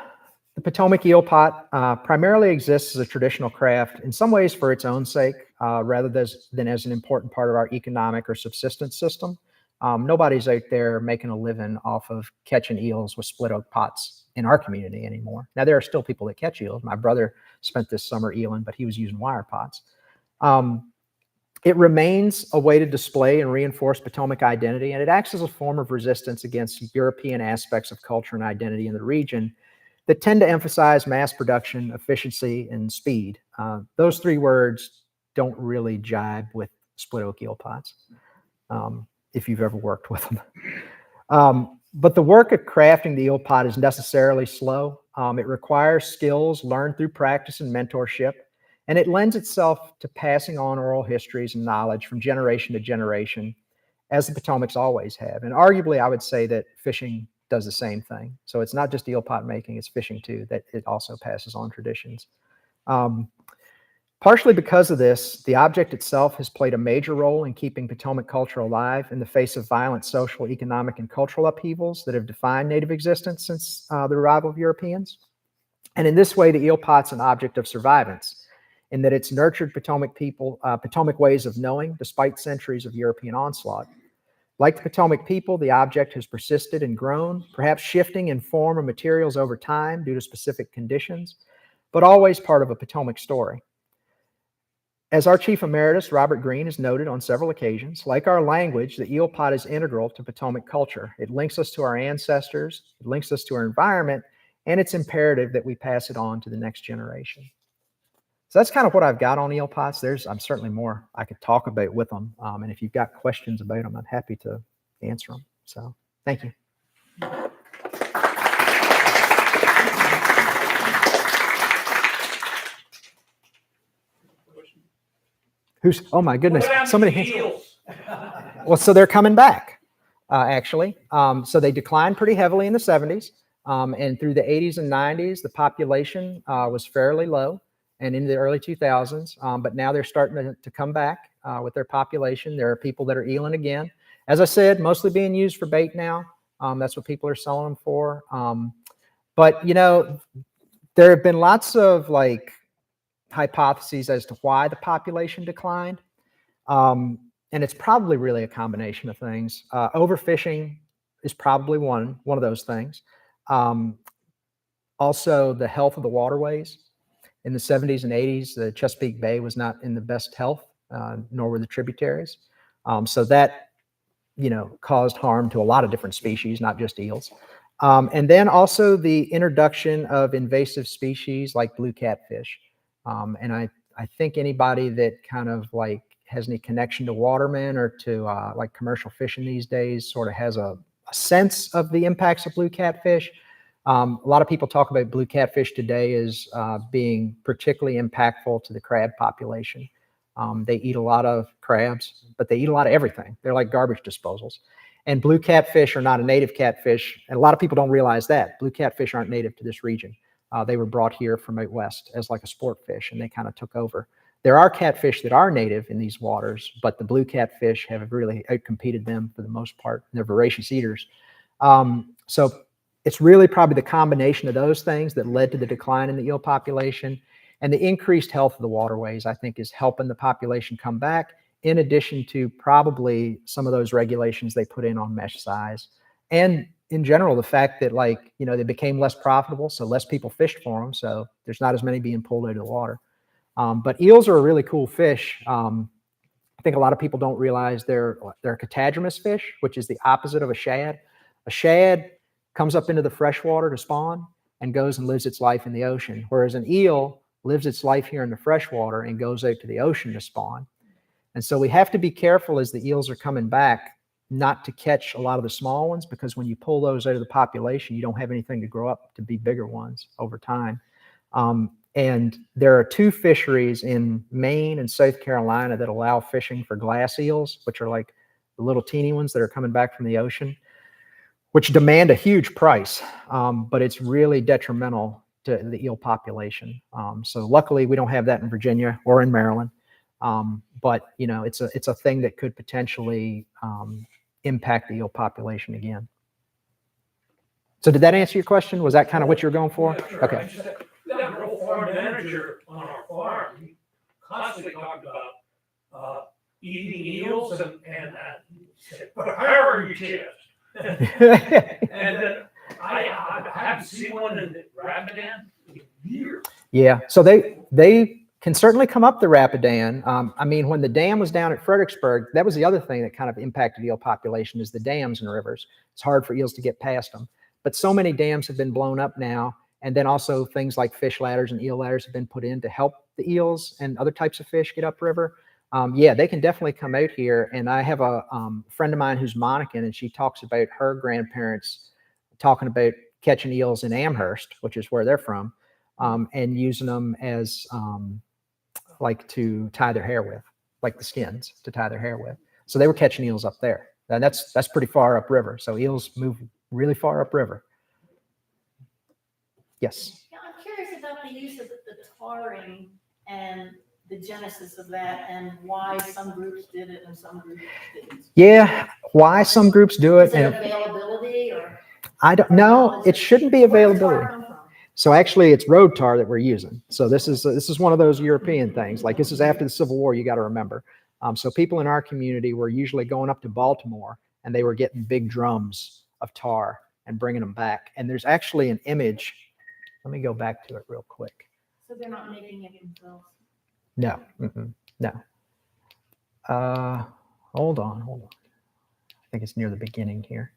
the Potomac eel pot primarily exists as a traditional craft, in some ways for its own sake, rather than as an important part of our economic or subsistence system. Nobody's out there making a living off of catching eels with split oak pots in our community anymore. Now, there are still people that catch eels. My brother spent this summer eeling, but he was using wire pots. It remains a way to display and reinforce Potomac identity, and it acts as a form of resistance against European aspects of culture and identity in the region that tend to emphasize mass production, efficiency, and speed. Those three words don't really jibe with split oak eel pots, if you've ever worked with them. But the work of crafting the eel pot is necessarily slow. It requires skills learned through practice and mentorship, and it lends itself to passing on oral histories and knowledge from generation to generation, as the Potomacs always have. And arguably, I would say that fishing does the same thing. So it's not just eel pot making, it's fishing too, that it also passes on traditions. Partially because of this, the object itself has played a major role in keeping Potomac culture alive in the face of violent social, economic, and cultural upheavals that have defined Native existence since the arrival of Europeans. And in this way, the eel pot's an object of survivance, in that it's nurtured Potomac people, Potomac ways of knowing, despite centuries of European onslaught. Like the Potomac people, the object has persisted and grown, perhaps shifting in form or materials over time due to specific conditions, but always part of a Potomac story. As our Chief Emeritus, Robert Greene, has noted on several occasions, like our language, the eel pot is integral to Potomac culture. It links us to our ancestors, it links us to our environment, and it's imperative that we pass it on to the next generation. So that's kind of what I've got on eel pots. I'm certainly more I could talk about with them. And if you've got questions about them, I'm happy to answer them. So thank you. Oh my goodness, somebody. Well, so they're coming back, actually. So they declined pretty heavily in the 70s. And through the 80s and 90s, the population was fairly low, and into the early 2000s. But now they're starting to come back with their population. There are people that are eeling again. As I said, mostly being used for bait now. That's what people are selling them for. But, there have been lots of hypotheses as to why the population declined. And it's probably really a combination of things. Overfishing is probably one of those things. Also, the health of the waterways. In the 70s and 80s, the Chesapeake Bay was not in the best health, nor were the tributaries. So that, caused harm to a lot of different species, not just eels. And then also the introduction of invasive species like blue catfish. And I think anybody that kind of has any connection to watermen or to commercial fishing these days sort of has a sense of the impacts of blue catfish. A lot of people talk about blue catfish today as being particularly impactful to the crab population. They eat a lot of crabs, but they eat a lot of everything. They're like garbage disposals. And blue catfish are not a native catfish, and a lot of people don't realize that. Blue catfish aren't native to this region. They were brought here from out west as like a sport fish, and they kind of took over. There are catfish that are native in these waters, but the blue catfish have really outcompeted them for the most part. They're voracious eaters. So it's really probably the combination of those things that led to the decline in the eel population, and the increased health of the waterways, I think, is helping the population come back, in addition to probably some of those regulations they put in on mesh size And in general, the fact that like, you know, they became less profitable, so less people fished for them. So there's not as many being pulled out of the water. But eels are a really cool fish. I think a lot of people don't realize they're a catadromous fish, which is the opposite of a shad. A shad comes up into the freshwater to spawn and goes and lives its life in the ocean, whereas an eel lives its life here in the freshwater and goes out to the ocean to spawn. And so we have to be careful as the eels are coming back not to catch a lot of the small ones, because when you pull those out of the population, you don't have anything to grow up to be bigger ones over time. And there are 2 fisheries in Maine and South Carolina that allow fishing for glass eels, which are like the little teeny ones that are coming back from the ocean, which demand a huge price, but it's really detrimental to the eel population. So luckily we don't have that in Virginia or in Maryland. But you know, it's a thing that could potentially impact the eel population again. So did that answer your question? Was that kind of what you were going for? Yeah, sure. Okay. We have a real farm manager on our farm. He constantly talked about eating eels and said, "But how are you chest?" And then I haven't seen one in the Rapidan in years. Yeah, so they can certainly come up the Rapidan. I mean, when the dam was down at Fredericksburg, that was the other thing that kind of impacted eel population, is the dams and rivers. It's hard for eels to get past them. But so many dams have been blown up now, and then also things like fish ladders and eel ladders have been put in to help the eels and other types of fish get upriver. Yeah, they can definitely come out here. And I have a friend of mine who's Monacan, and she talks about her grandparents talking about catching eels in Amherst, which is where they're from, and using them as like to tie their hair with, like the skins to tie their hair with. So they were catching eels up there. And that's pretty far upriver. So eels move really far upriver. Yes. Yeah, I'm curious about the use of the tarring and the genesis of that, and why some groups did it and some groups didn't. Yeah, why some groups do it. Is it availability, or? I don't know. It shouldn't be Where did tar availability. come from? So actually it's road tar that we're using. So this is one of those European things. Like, this is after the Civil War, you got to remember. So people in our community were usually going up to Baltimore, and they were getting big drums of tar and bringing them back. And there's actually an image. Let me go back to it real quick. So they're not making it themselves? No, no. Hold on. I think it's near the beginning here.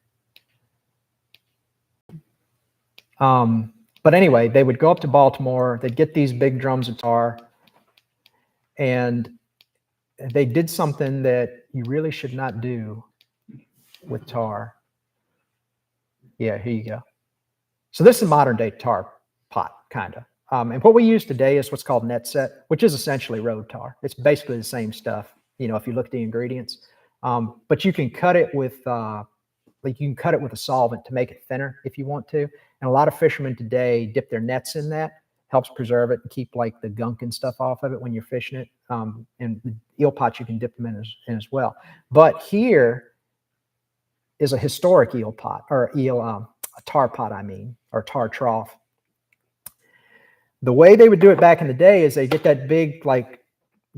But anyway, they would go up to Baltimore, they'd get these big drums of tar, and they did something that you really should not do with tar. Yeah, here you go. So this is a modern day tar pot, kind of. And what we use today is what's called net set, which is essentially road tar. It's basically the same stuff, you know, if you look at the ingredients. But you can cut it with like you can cut it with a solvent to make it thinner if you want to. And a lot of fishermen today dip their nets in that. Helps preserve it and keep like the gunk and stuff off of it when you're fishing it. And the eel pots you can dip them in as well. But here is a historic eel pot, or a tar pot, I mean, or tar trough. The way they would do it back in the day is they get that big like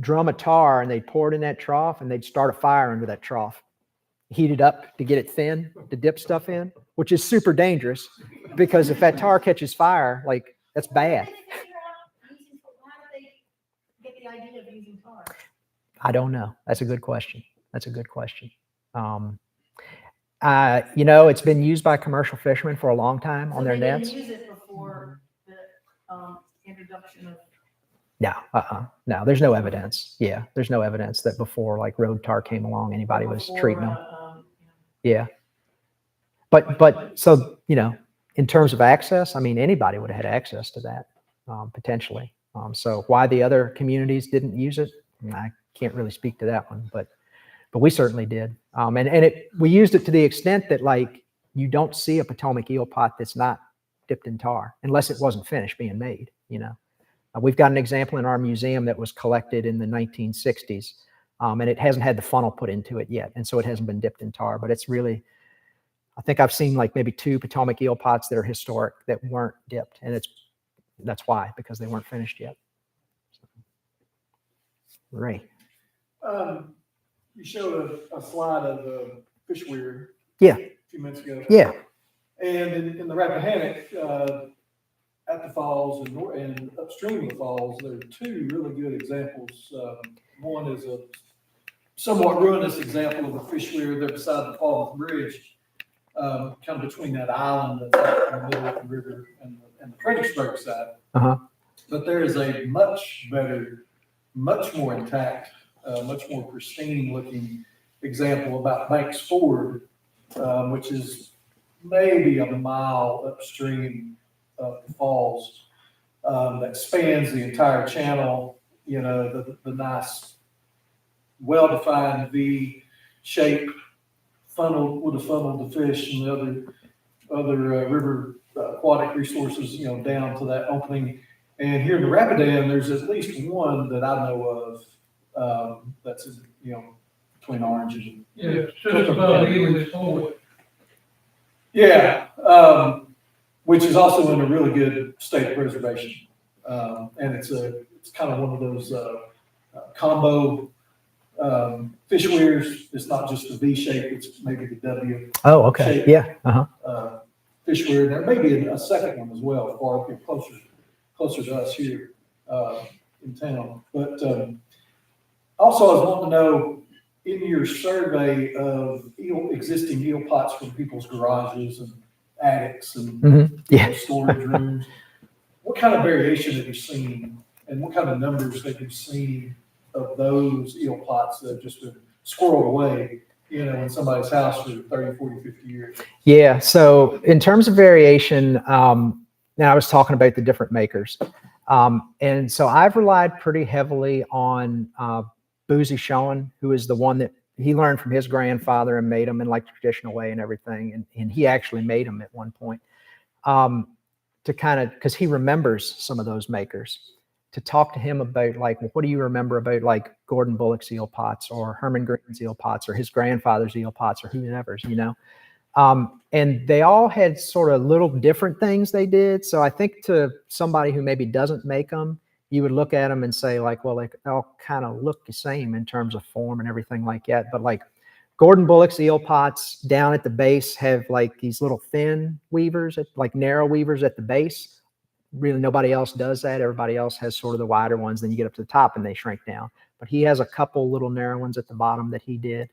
drum of tar and they'd pour it in that trough, and they'd start a fire under that trough, heat it up to get it thin to dip stuff in, which is super dangerous, because if that tar catches fire, like, that's bad. How did they get the idea of using tar? I don't know. That's a good question. You know, it's been used by commercial fishermen for a long time on their nets. They didn't use it before the introduction of. No, there's no evidence. Yeah, there's no evidence that before like road tar came along, anybody was treating them. Yeah. But so, you know, in terms of access, I mean, anybody would have had access to that, potentially. So why the other communities didn't use it, I can't really speak to that one, but we certainly did. And we used it to the extent that like, you don't see a Potomac eel pot that's not dipped in tar unless it wasn't finished being made, you know. We've got an example in our museum that was collected in the 1960s, and it hasn't had the funnel put into it yet. And so it hasn't been dipped in tar, but it's really, I think I've seen like maybe 2 Potomac eel pots that are historic that weren't dipped. And that's why, because they weren't finished yet. Ray. You showed a slide of the fish weir. Yeah. A few minutes ago. Yeah. And in the Rappahannock, at the falls and upstream of the falls, there are two really good examples. One is a somewhat ruinous example of a fish weir there beside the Falmouth Bridge, kind of between that island that's out in the middle of the river and the Fredericksburg side. Uh-huh. But there is a much better, much more intact, much more pristine looking example about Banks Ford, which is maybe a mile upstream of the falls, that spans the entire channel, you know, the nice, well-defined V shape funnel would have funneled the fish and the other river aquatic resources, you know, down to that opening. And here in the Rapidan, there's at least one that I know of, that's, you know, between Orange and. Yeah, just about English forward. Yeah, which is also in a really good state of preservation. And it's kind of one of those, combo, fish weirs. It's not just the V shape, it's maybe the W. Oh, okay. shape, Yeah. Uh-huh. Fish weir. There may be a second one as well, far up here, closer to us here, in town. But, also I was wanting to know, in your survey of existing eel pots from people's garages and attics and Yeah. storage rooms, what kind of variation have you seen, and what kind of numbers have you seen of those eel pots that have just been squirreled away, you know, in somebody's house for 30, 40, 50 years? Yeah. So in terms of variation, now I was talking about the different makers. And so I've relied pretty heavily on Boozy Shawn, who is the one that he learned from his grandfather and made them in like the traditional way and everything. And he actually made them at one point, to kind of, because he remembers some of those makers, to talk to him about like, well, what do you remember about like Gordon Bullock's eel pots or Herman Green's eel pots or his grandfather's eel pots or whoever's, you know? And they all had sort of little different things they did. So I think to somebody who maybe doesn't make them, you would look at them and say like, well, they all kind of look the same in terms of form and everything like that. But like Gordon Bullock's eel pots down at the base have like these little thin weavers, like narrow weavers at the base. Really nobody else does that. Everybody else has sort of the wider ones. Then you get up to the top and they shrink down. But he has a couple little narrow ones at the bottom that he did.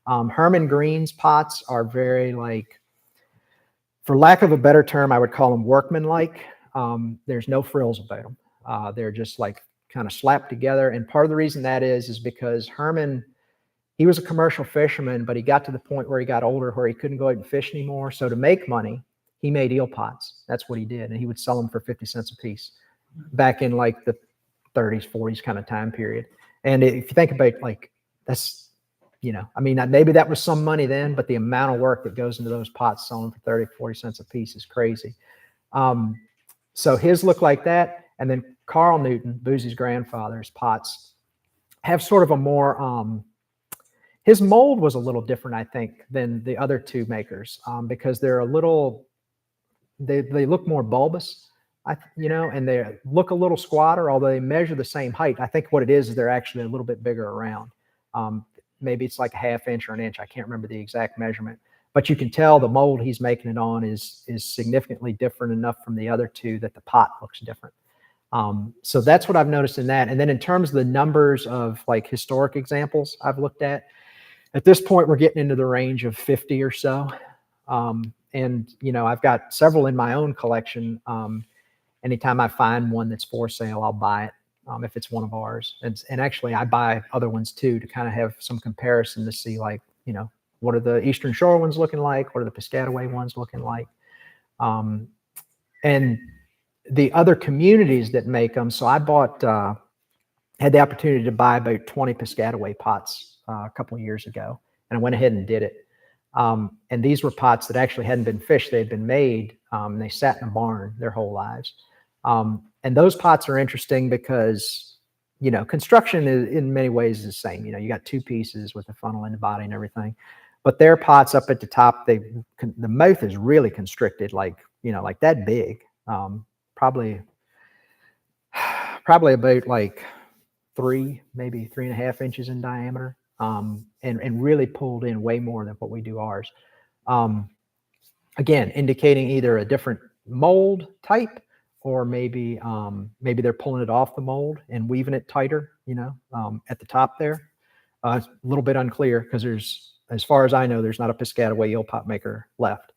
Herman Green's pots are very like, for lack of a better term, I would call them workmanlike. There's no frills about them. They're just like kind of slapped together. And part of the reason that is because Herman, he was a commercial fisherman, but he got to the point where he got older where he couldn't go out and fish anymore. So to make money, he made eel pots. That's what he did. And he would sell them for 50 cents a piece back in like the 30s, 40s kind of time period. And if you think about like, that's, you know, I mean, maybe that was some money then, but the amount of work that goes into those pots selling for 30, 40 cents a piece is crazy. So his look like that. And then Carl Newton, Boozy's grandfather's pots have sort of a more, his mold was a little different, I think, than the other two makers, because they're a little, they look more bulbous, you know, and they look a little squatter, although they measure the same height. I think what it is they're actually a little bit bigger around. Maybe it's like a half inch or an inch. I can't remember the exact measurement, but you can tell the mold he's making it on is significantly different enough from the other two that the pot looks different. So that's what I've noticed in that. And then in terms of the numbers of like historic examples I've looked at this point, we're getting into the range of 50 or so. And, you know, I've got several in my own collection. Anytime I find one that's for sale, I'll buy it. If it's one of ours. And actually I buy other ones too, to kind of have some comparison to see like, you know, what are the Eastern Shore ones looking like? What are the Piscataway ones looking like? And the other communities that make them. So I had the opportunity to buy about 20 Piscataway pots a couple of years ago, and I went ahead and did it. And these were pots that actually hadn't been fished. They had been made. They sat in a barn their whole lives. And those pots are interesting because, you know, construction is in many ways the same. You know, you got two pieces with the funnel and the body and everything, but their pots up at the top, the mouth is really constricted, like, you know, like that big, probably about like maybe 3.5 inches in diameter, and really pulled in way more than what we do ours. again, indicating either a different mold type, or maybe maybe they're pulling it off the mold and weaving it tighter, at the top there. It's a little bit unclear because there's, as far as I know, there's not a Piscataway eel pot maker left.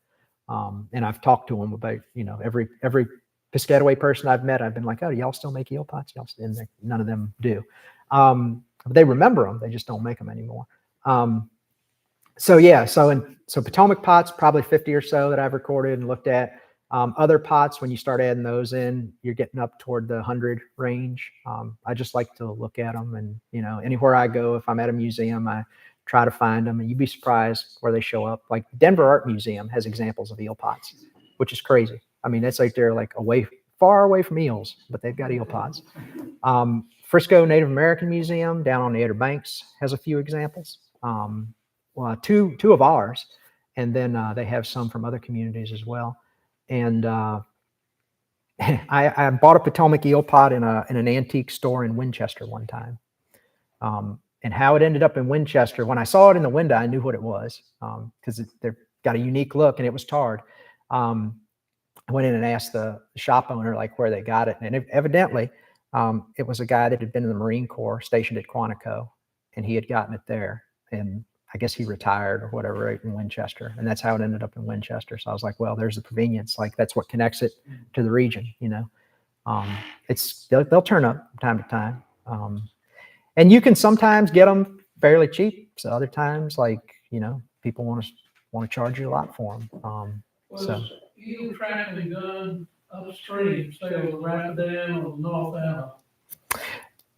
And I've talked to them about, every Piscataway person I've met, I've been like, oh, do y'all still make eel pots? And none of them do. They remember them, they just don't make them anymore. So yeah, so Potomac pots, probably 50 or so that I've recorded and looked at. Other pots, when you start adding those in, you're getting up toward the 100 range. I just like to look at them, and anywhere I go, if I'm at a museum, I try to find them, and you'd be surprised where they show up. Like Denver Art Museum has examples of eel pots, which is crazy. I mean, it's like they're like far away from eels, but they've got eel pots. Frisco Native American Museum down on the Outer Banks has a few examples. Well, two of ours, and then they have some from other communities as well. And I bought a Potomac eel pot in an antique store in Winchester one time. And how it ended up in Winchester, when I saw it in the window, I knew what it was, because they've got a unique look, and it was tarred. I went in and asked the shop owner like where they got it, and evidently it was a guy that had been in the Marine Corps stationed at Quantico, and he had gotten it there, and I guess he retired or whatever right in Winchester, and that's how it ended up in Winchester. So I was like, well, there's the convenience. Like that's what connects it to the region, they'll turn up from time to time. And you can sometimes get them fairly cheap. So other times, people want to charge you a lot for them. Was eel trapping done upstream, say on the Rapidan or the North Anna?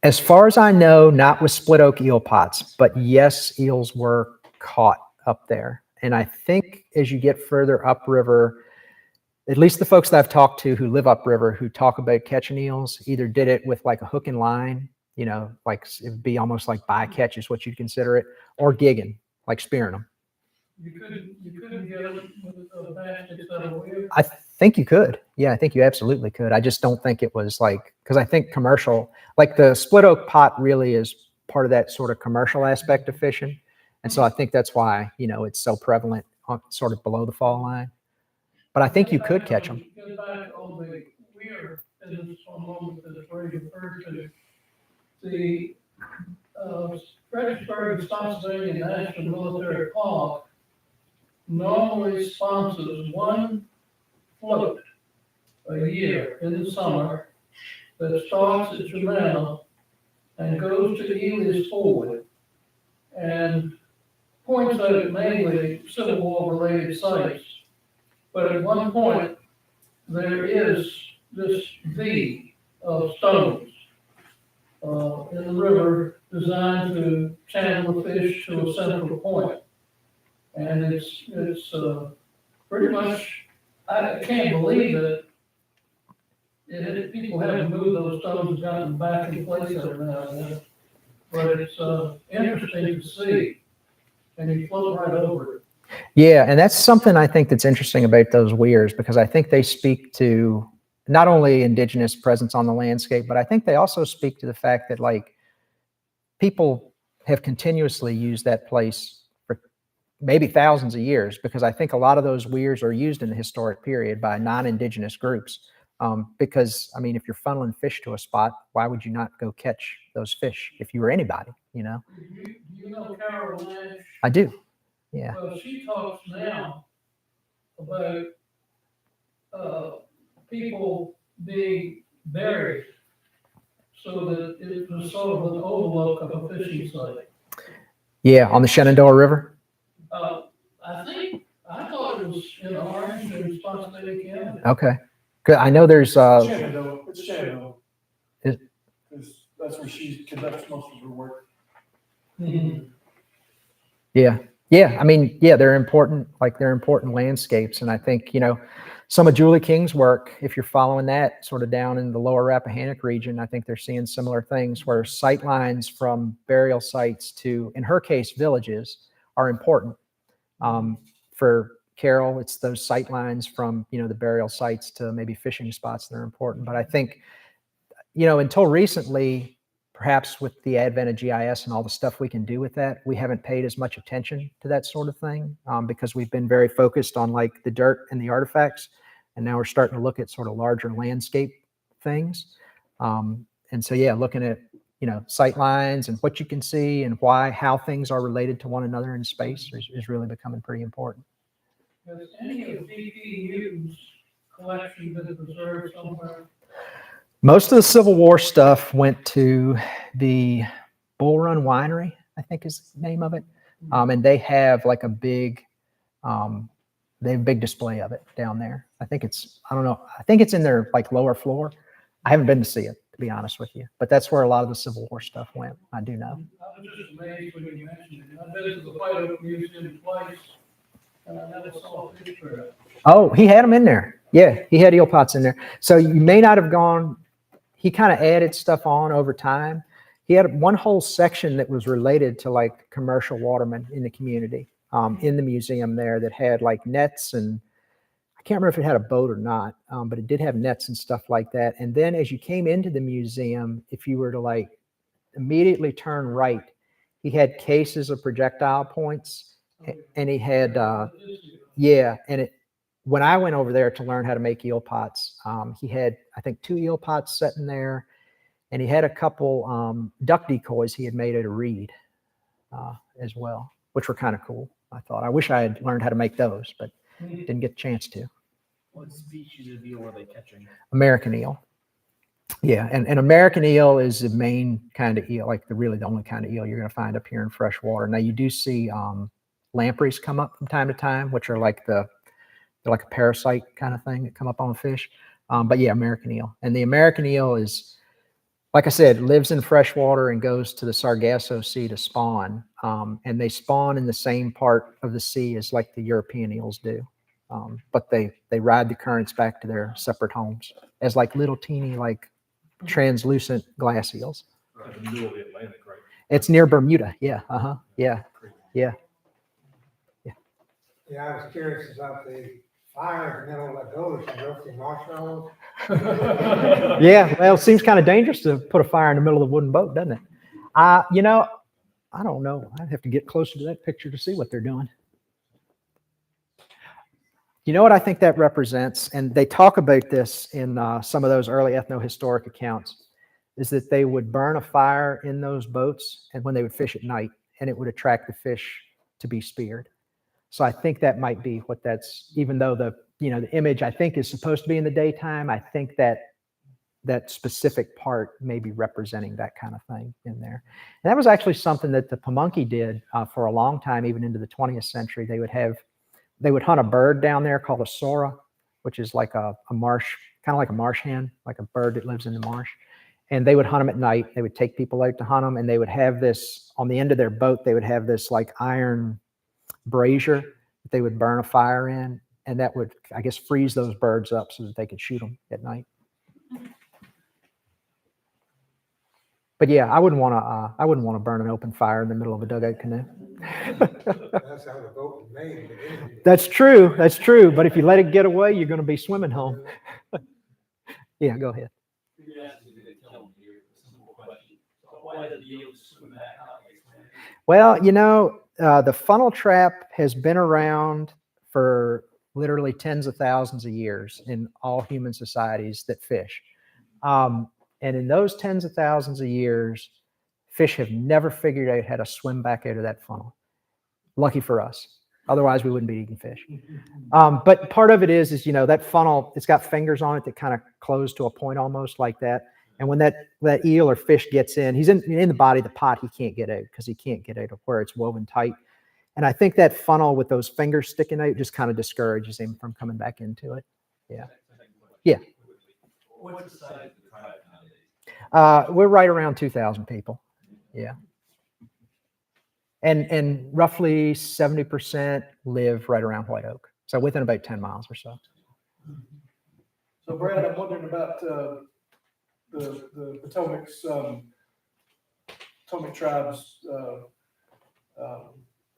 As far as I know, not with split oak eel pots, but yes, eels were caught up there. And I think as you get further upriver, at least the folks that I've talked to who live upriver who talk about catching eels either did it with like a hook and line, like it'd be almost like bycatch is what you'd consider it, or gigging, like spearing them. You couldn't get it with baskets that are weird? I think you could. Yeah, I think you absolutely could. I just don't think it was because I think commercial, like the split oak pot really is part of that sort of commercial aspect of fishing. And so I think that's why, it's so prevalent sort of below the fall line. But I think you could catch them. Get back on the weird business for a moment that's where you referred to. The Fredericksburg, Spotsylvania National Military Park normally sponsors one float a year in the summer that starts at Germanna and goes to Ely's Forward and points out mainly Civil War related sites. But at one point, there is this V of stones in the river designed to channel the fish to a central point. And it's pretty much, I can't believe that people haven't moved those stones and gotten them back in place every now and then. But it's interesting to see, and you float right over it. Yeah, and that's something I think that's interesting about those weirs, because I think they speak to not only indigenous presence on the landscape, but I think they also speak to the fact that people have continuously used that place for maybe thousands of years, because I think a lot of those weirs are used in the historic period by non-indigenous groups. Because I mean, if you're funneling fish to a spot, why would you not go catch those fish if you were anybody, Do you know Carol Nash? I do. Yeah. Well, she talks now about people being buried so that it was sort of an overlook of a fishing site. Yeah, on the Shenandoah River. I thought it was in Orange and Spotsylvania County. Okay. Good. I know there's Shenandoah. It's Shenandoah. Is- Because that's where she conducts most of her work. Mhm. Yeah. Yeah. I mean, yeah, they're important landscapes. And I think, some of Julie King's work, if you're following that sort of down in the lower Rappahannock region, I think they're seeing similar things where sight lines from burial sites to, in her case, villages are important. For Carol, it's those sight lines from, the burial sites to maybe fishing spots that are important. But I think, until recently, perhaps with the advent of GIS and all the stuff we can do with that, we haven't paid as much attention to that sort of thing because we've been very focused on like the dirt and the artifacts. And now we're starting to look at sort of larger landscape things. And so, yeah, looking at, sight lines and what you can see and how things are related to one another in space is really becoming pretty important. Has any of DPU's collection been preserved somewhere? Most of the Civil War stuff went to the Bull Run Winery, I think is the name of it. And they have like a big, they have a big display of it down there. I think it's in their like lower floor. I haven't been to see it, to be honest with you, but that's where a lot of the Civil War stuff went. I do know. I was just amazed when you mentioned it. I've been to the White Oak Museum twice, and I never saw a picture of it. Oh, he had them in there. Yeah, he had eel pots in there. So you may not have gone, he kind of added stuff on over time. He had one whole section that was related to like commercial watermen in the community, in the museum there, that had like nets, and I can't remember if it had a boat or not, but it did have nets and stuff like that. And then as you came into the museum, if you were to like immediately turn right, he had cases of projectile points, and he had, when I went over there to learn how to make eel pots, he had, I think, 2 eel pots sitting there, and he had a couple duck decoys he had made out of reed as well, which were kind of cool. I thought, I wish I had learned how to make those, but didn't get a chance to. What species of eel are they catching? American eel. Yeah, and American eel is the main kind of eel, like really the only kind of eel you're going to find up here in freshwater. Now you do see lampreys come up from time to time, which are like they're like a parasite kind of thing that come up on fish. But yeah, American eel. And the American eel is, like I said, lives in freshwater and goes to the Sargasso Sea to spawn. And they spawn in the same part of the sea as like the European eels do. But they ride the currents back to their separate homes as like little teeny, like translucent glass eels. In the middle of the Atlantic, right? It's near Bermuda. Yeah. Yeah. Yeah. Yeah, I was curious about the fire in the middle of the gully, roasting marshmallows. Yeah. Well, it seems kind of dangerous to put a fire in the middle of a wooden boat, doesn't it? I don't know. I'd have to get closer to that picture to see what they're doing. You know what I think that represents, and they talk about this in some of those early ethnohistoric accounts, is that they would burn a fire in those boats and when they would fish at night, and it would attract the fish to be speared. So I think that might be what that's, even though the image I think is supposed to be in the daytime, I think that specific part may be representing that kind of thing in there. And that was actually something that the Pamunkey did for a long time, even into the 20th century. They would hunt a bird down there called a sora, which is like a marsh, kind of like a marsh hen, like a bird that lives in the marsh. And they would hunt them at night. They would take people out to hunt them, and they would have this, on the end of their boat, they would have this like iron brazier that they would burn a fire in, and that would, I guess, freeze those birds up so that they could shoot them at night. But yeah, I wouldn't want to burn an open fire in the middle of a dugout canoe. That's how the boat was made. That's true. That's true. But if you let it get away, you're going to be swimming home. Yeah, go ahead. Well, the funnel trap has been around for literally tens of thousands of years in all human societies that fish. And in those tens of thousands of years, fish have never figured out how to swim back out of that funnel. Lucky for us. Otherwise, we wouldn't be eating fish. But part of it is that funnel, it's got fingers on it that kind of close to a point almost like that. And when that eel or fish gets in, he's in the body of the pot, he can't get out because he can't get out of where it's woven tight. And I think that funnel with those fingers sticking out just kind of discourages him from coming back into it. Yeah. Yeah. What's the size of the tribe nowadays? We're right around 2,000 people. Yeah. And roughly 70% live right around White Oak. So within about 10 miles or so. So Brad, I'm wondering about the Potomac tribe's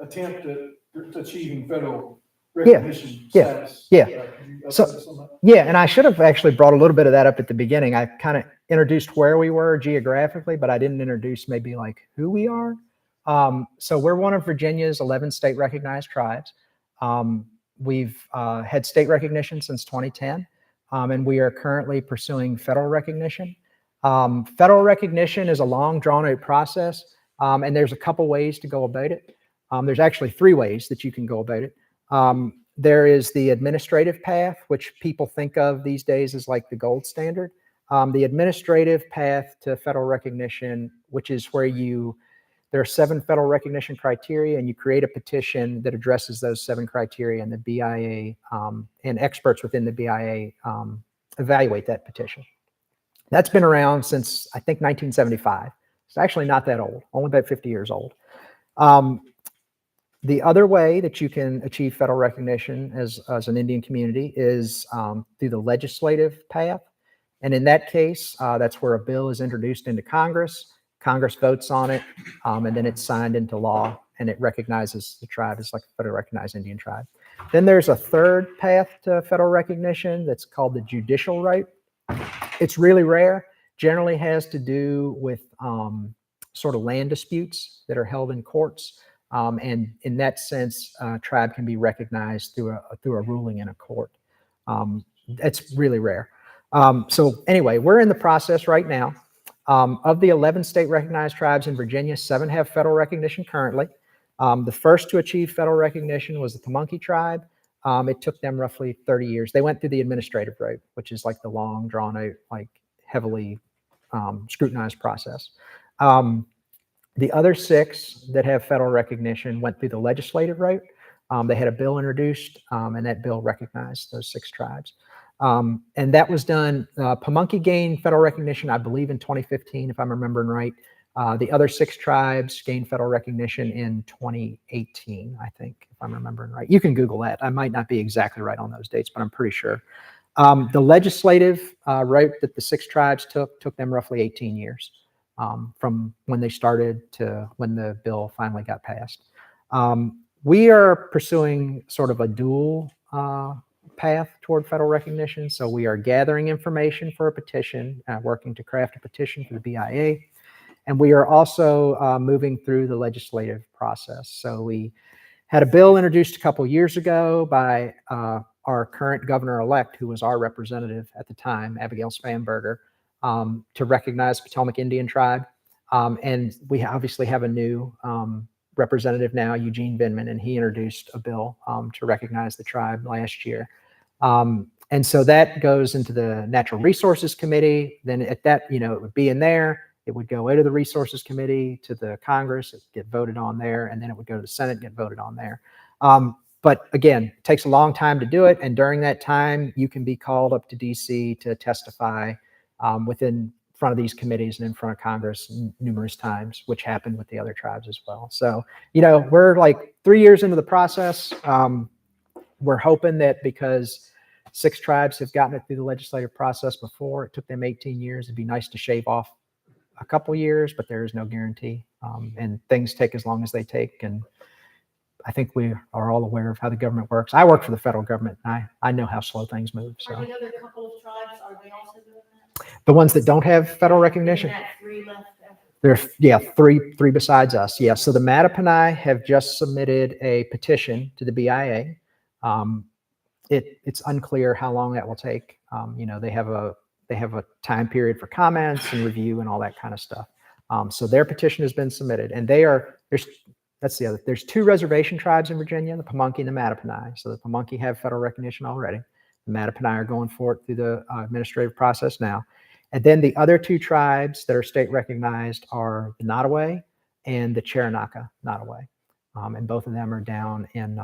attempt at achieving federal recognition yeah, status. yeah. Can you So- update us on that? Yeah, and I should have actually brought a little bit of that up at the beginning. I kind of introduced where we were geographically, but I didn't introduce maybe like who we are. So we're one of Virginia's 11 state recognized tribes. We've had state recognition since 2010, and we are currently pursuing federal recognition. Federal recognition is a long, drawn-out process, and there's a couple ways to go about it. There's actually 3 ways that you can go about it. There is the administrative path, which people think of these days as like the gold standard. The administrative path to federal recognition, which is where there are 7 federal recognition criteria, and you create a petition that addresses those 7 criteria, and the BIA and experts within the BIA evaluate that petition. That's been around since, I think, 1975. It's actually not that old, only about 50 years old. The other way that you can achieve federal recognition as an Indian community is through the legislative path. And in that case, that's where a bill is introduced into Congress. Congress votes on it, and then it's signed into law, and it recognizes the tribe as like a federally recognized Indian tribe. Then there's a third path to federal recognition that's called the judicial route. It's really rare, generally has to do with sort of land disputes that are held in courts. And in that sense, tribe can be recognized through a ruling in a court. It's really rare. So anyway, we're in the process right now. Of the 11 state recognized tribes in Virginia, 7 have federal recognition currently. The first to achieve federal recognition was the Pamunkey tribe. It took them roughly 30 years. They went through the administrative route, which is like the long, drawn out, like heavily scrutinized process. The other 6 that have federal recognition went through the legislative route. They had a bill introduced, and that bill recognized those 6 tribes. And that was done, Pamunkey gained federal recognition, I believe, in 2015, if I'm remembering right. The other 6 tribes gained federal recognition in 2018, I think, if I'm remembering right. You can Google that. I might not be exactly right on those dates, but I'm pretty sure. The legislative route that the 6 tribes took them roughly 18 years. From when they started to when the bill finally got passed. We are pursuing sort of a dual path toward federal recognition. So we are gathering information for a petition, working to craft a petition for the BIA. And we are also moving through the legislative process. So we had a bill introduced a couple years ago by our current governor-elect, who was our representative at the time, Abigail Spanberger, to recognize Potomac Indian tribe. And we obviously have a new representative now, Eugene Binman, and he introduced a bill to recognize the tribe last year. And so that goes into the Natural Resources Committee. Then at that, it would be in there. It would go into the Resources Committee to the Congress, it get voted on there, and then it would go to the Senate and get voted on there. But again, it takes a long time to do it. And during that time, you can be called up to DC to testify within front of these committees and in front of Congress numerous times, which happened with the other tribes as well. So, we're like 3 years into the process. We're hoping that because 6 tribes have gotten it through the legislative process before, it took them 18 years. It'd be nice to shave off a couple years, but there is no guarantee. And things take as long as they take. And I think we are all aware of how the government works. I work for the federal government, and I know how slow things move. So Are the other couple of tribes, are they also doing that? the ones that don't have federal recognition, Isn't that 3 left after? there's three besides us. Yeah. So the Mattaponi have just submitted a petition to the BIA. It's unclear how long that will take. They have a time period for comments and review and all that kind of stuff. So their petition has been submitted, and there's 2 reservation tribes in Virginia, the Pamunkey and the Mattaponi. So the Pamunkey have federal recognition already. The Mattaponi are going for it through the administrative process now. And then the other 2 tribes that are state recognized are the Nottoway and the Cheronoka Nottoway. And both of them are down in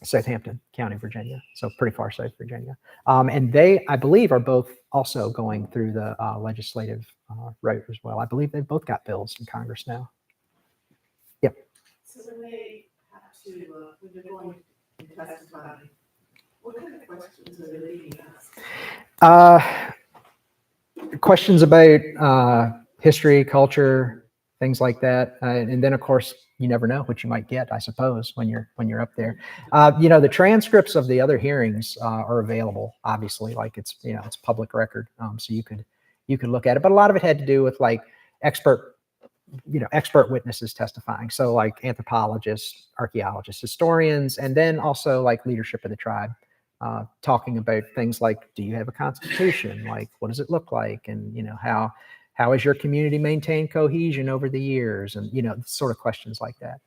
Southampton County, Virginia. So pretty far south Virginia. And they, I believe, are both also going through the legislative route as well. I believe they've both got bills in Congress now. Yep. So when they have to, when they're going to testify, what kind of questions are they being asked? Questions about history, culture, things like that. And then of course, you never know what you might get, I suppose, when you're up there. The transcripts of the other hearings are available, obviously, like it's public record. So you could look at it, but a lot of it had to do with like expert witnesses testifying. So like anthropologists, archaeologists, historians, and then also like leadership of the tribe, talking about things like, do you have a constitution? Like, what does it look like? And, how has your community maintained cohesion over the years? And, sort of questions like that.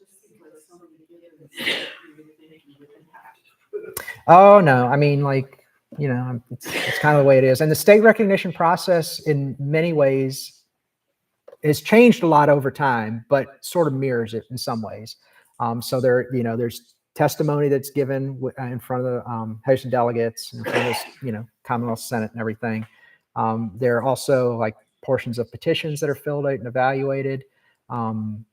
Just seems like so many givens that you would think you wouldn't have to. Oh, no. I mean, like, it's kind of the way it is. And the state recognition process in many ways has changed a lot over time, but sort of mirrors it in some ways. So there's testimony that's given in front of the House of Delegates, in front of the Commonwealth Senate and everything. There are also like portions of petitions that are filled out and evaluated. And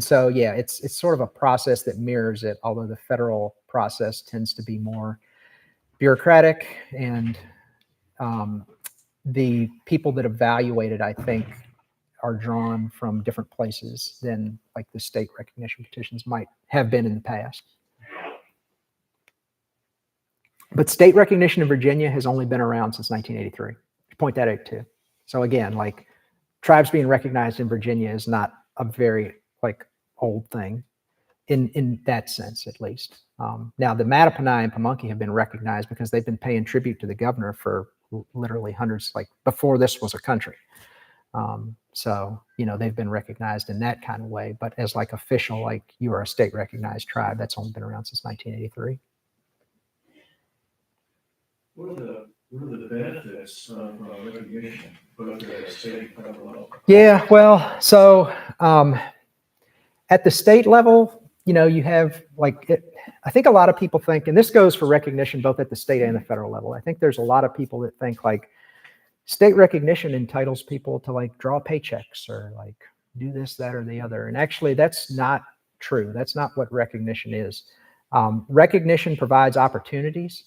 so, yeah, it's sort of a process that mirrors it, although the federal process tends to be more bureaucratic, and the people that evaluate it, I think, are drawn from different places than like the state recognition petitions might have been in the past. But state recognition in Virginia has only been around since 1983. Point that out too. So again, like tribes being recognized in Virginia is not a very like old thing in that sense, at least. Now the Mattaponi and Pamunkey have been recognized because they've been paying tribute to the governor for literally hundreds, like before this was a country. So, they've been recognized in that kind of way, but as like official, like you are a state recognized tribe, that's only been around since 1983. What are the benefits of recognition, both at state and federal level? Yeah, well, so at the state level, you have I think a lot of people think, and this goes for recognition both at the state and the federal level. I think there's a lot of people that think like state recognition entitles people to like draw paychecks or like do this, that, or the other. And actually that's not true. That's not what recognition is. Recognition provides opportunities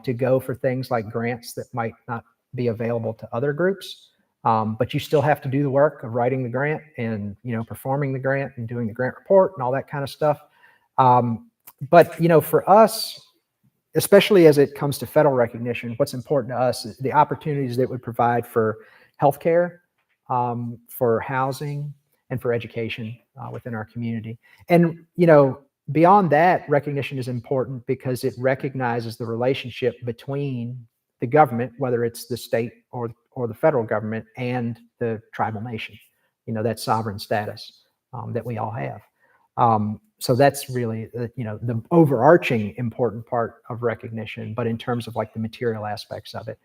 to go for things like grants that might not be available to other groups. But you still have to do the work of writing the grant and, performing the grant and doing the grant report and all that kind of stuff. But, for us, especially as it comes to federal recognition, what's important to us is the opportunities that it would provide for healthcare, for housing, and for education within our community. And, beyond that, recognition is important because it recognizes the relationship between the government, whether it's the state or the federal government, and the tribal nation, that sovereign status that we all have. So that's really, the overarching important part of recognition. But in terms of like the material aspects of it,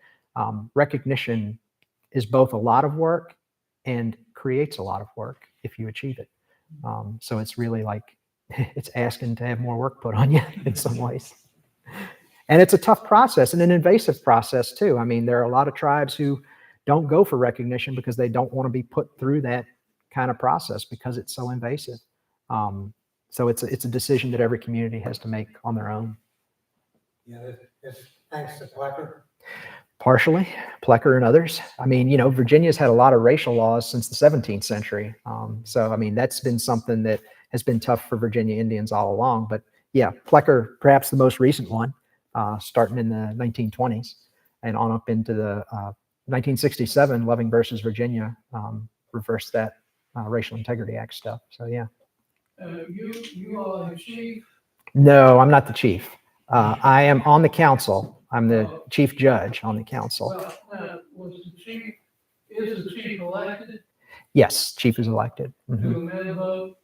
recognition is both a lot of work and creates a lot of work if you achieve it. So it's really like, it's asking to have more work put on you in some ways. And it's a tough process and an invasive process too. I mean, there are a lot of tribes who don't go for recognition because they don't want to be put through that kind of process because it's so invasive. So it's a decision that every community has to make on their own. Yeah, it's thanks to Plecker. Partially, Plecker and others. I mean, Virginia's had a lot of racial laws since the 17th century. So, I mean, that's been something that has been tough for Virginia Indians all along. But yeah, Plecker, perhaps the most recent one, starting in the 1920s and on up into the 1967, Loving versus Virginia reversed that Racial Integrity Act stuff. So, yeah. You are the chief? No, I'm not the chief. I am on the council. I'm the chief judge on the council. Well, is the chief elected? Yes, chief is elected. Mhm. Do the men vote?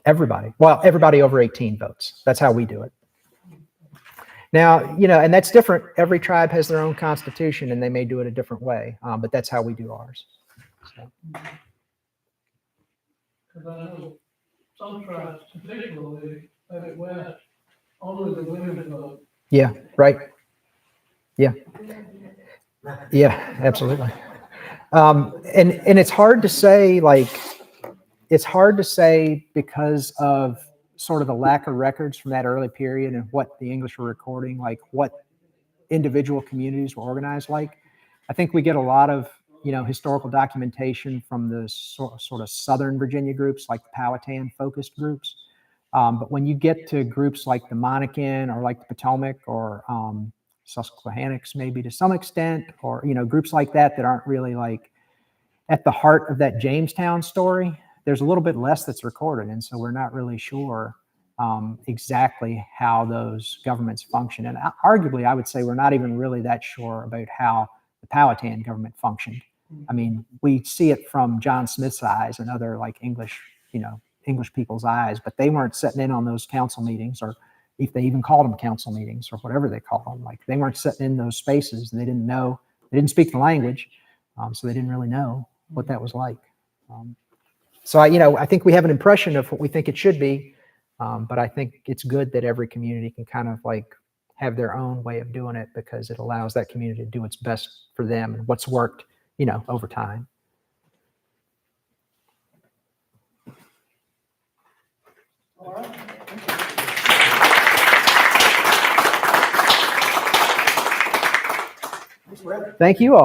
Everybody. Well, everybody over 18 votes. That's how we do it. Now, and that's different. Every tribe has their own constitution and they may do it a different way, but that's how we do ours. So. Because I know some tribes, particularly out west, only the women vote. Yeah, right. Yeah. Yeah, absolutely. And it's hard to say, because of sort of the lack of records from that early period and what the English were recording, like what individual communities were organized like. I think we get a lot of historical documentation from the sort of Southern Virginia groups, like the Powhatan focused groups. But when you get to groups like the Monacan or like the Potomac or Susquehannocks, maybe to some extent, or groups like that aren't really like at the heart of that Jamestown story, there's a little bit less that's recorded, and so we're not really sure exactly how those governments function. And arguably, I would say we're not even really that sure about how the Powhatan government functioned. I mean, we see it from John Smith's eyes and other like English people's eyes, but they weren't sitting in on those council meetings, or if they even called them council meetings or whatever they call them. Like, they weren't sitting in those spaces. They didn't know, they didn't speak the language, so they didn't really know what that was like. So I think we have an impression of what we think it should be, but I think it's good that every community can kind of like have their own way of doing it, because it allows that community to do what's best for them and what's worked, over time. All right. Thank you all.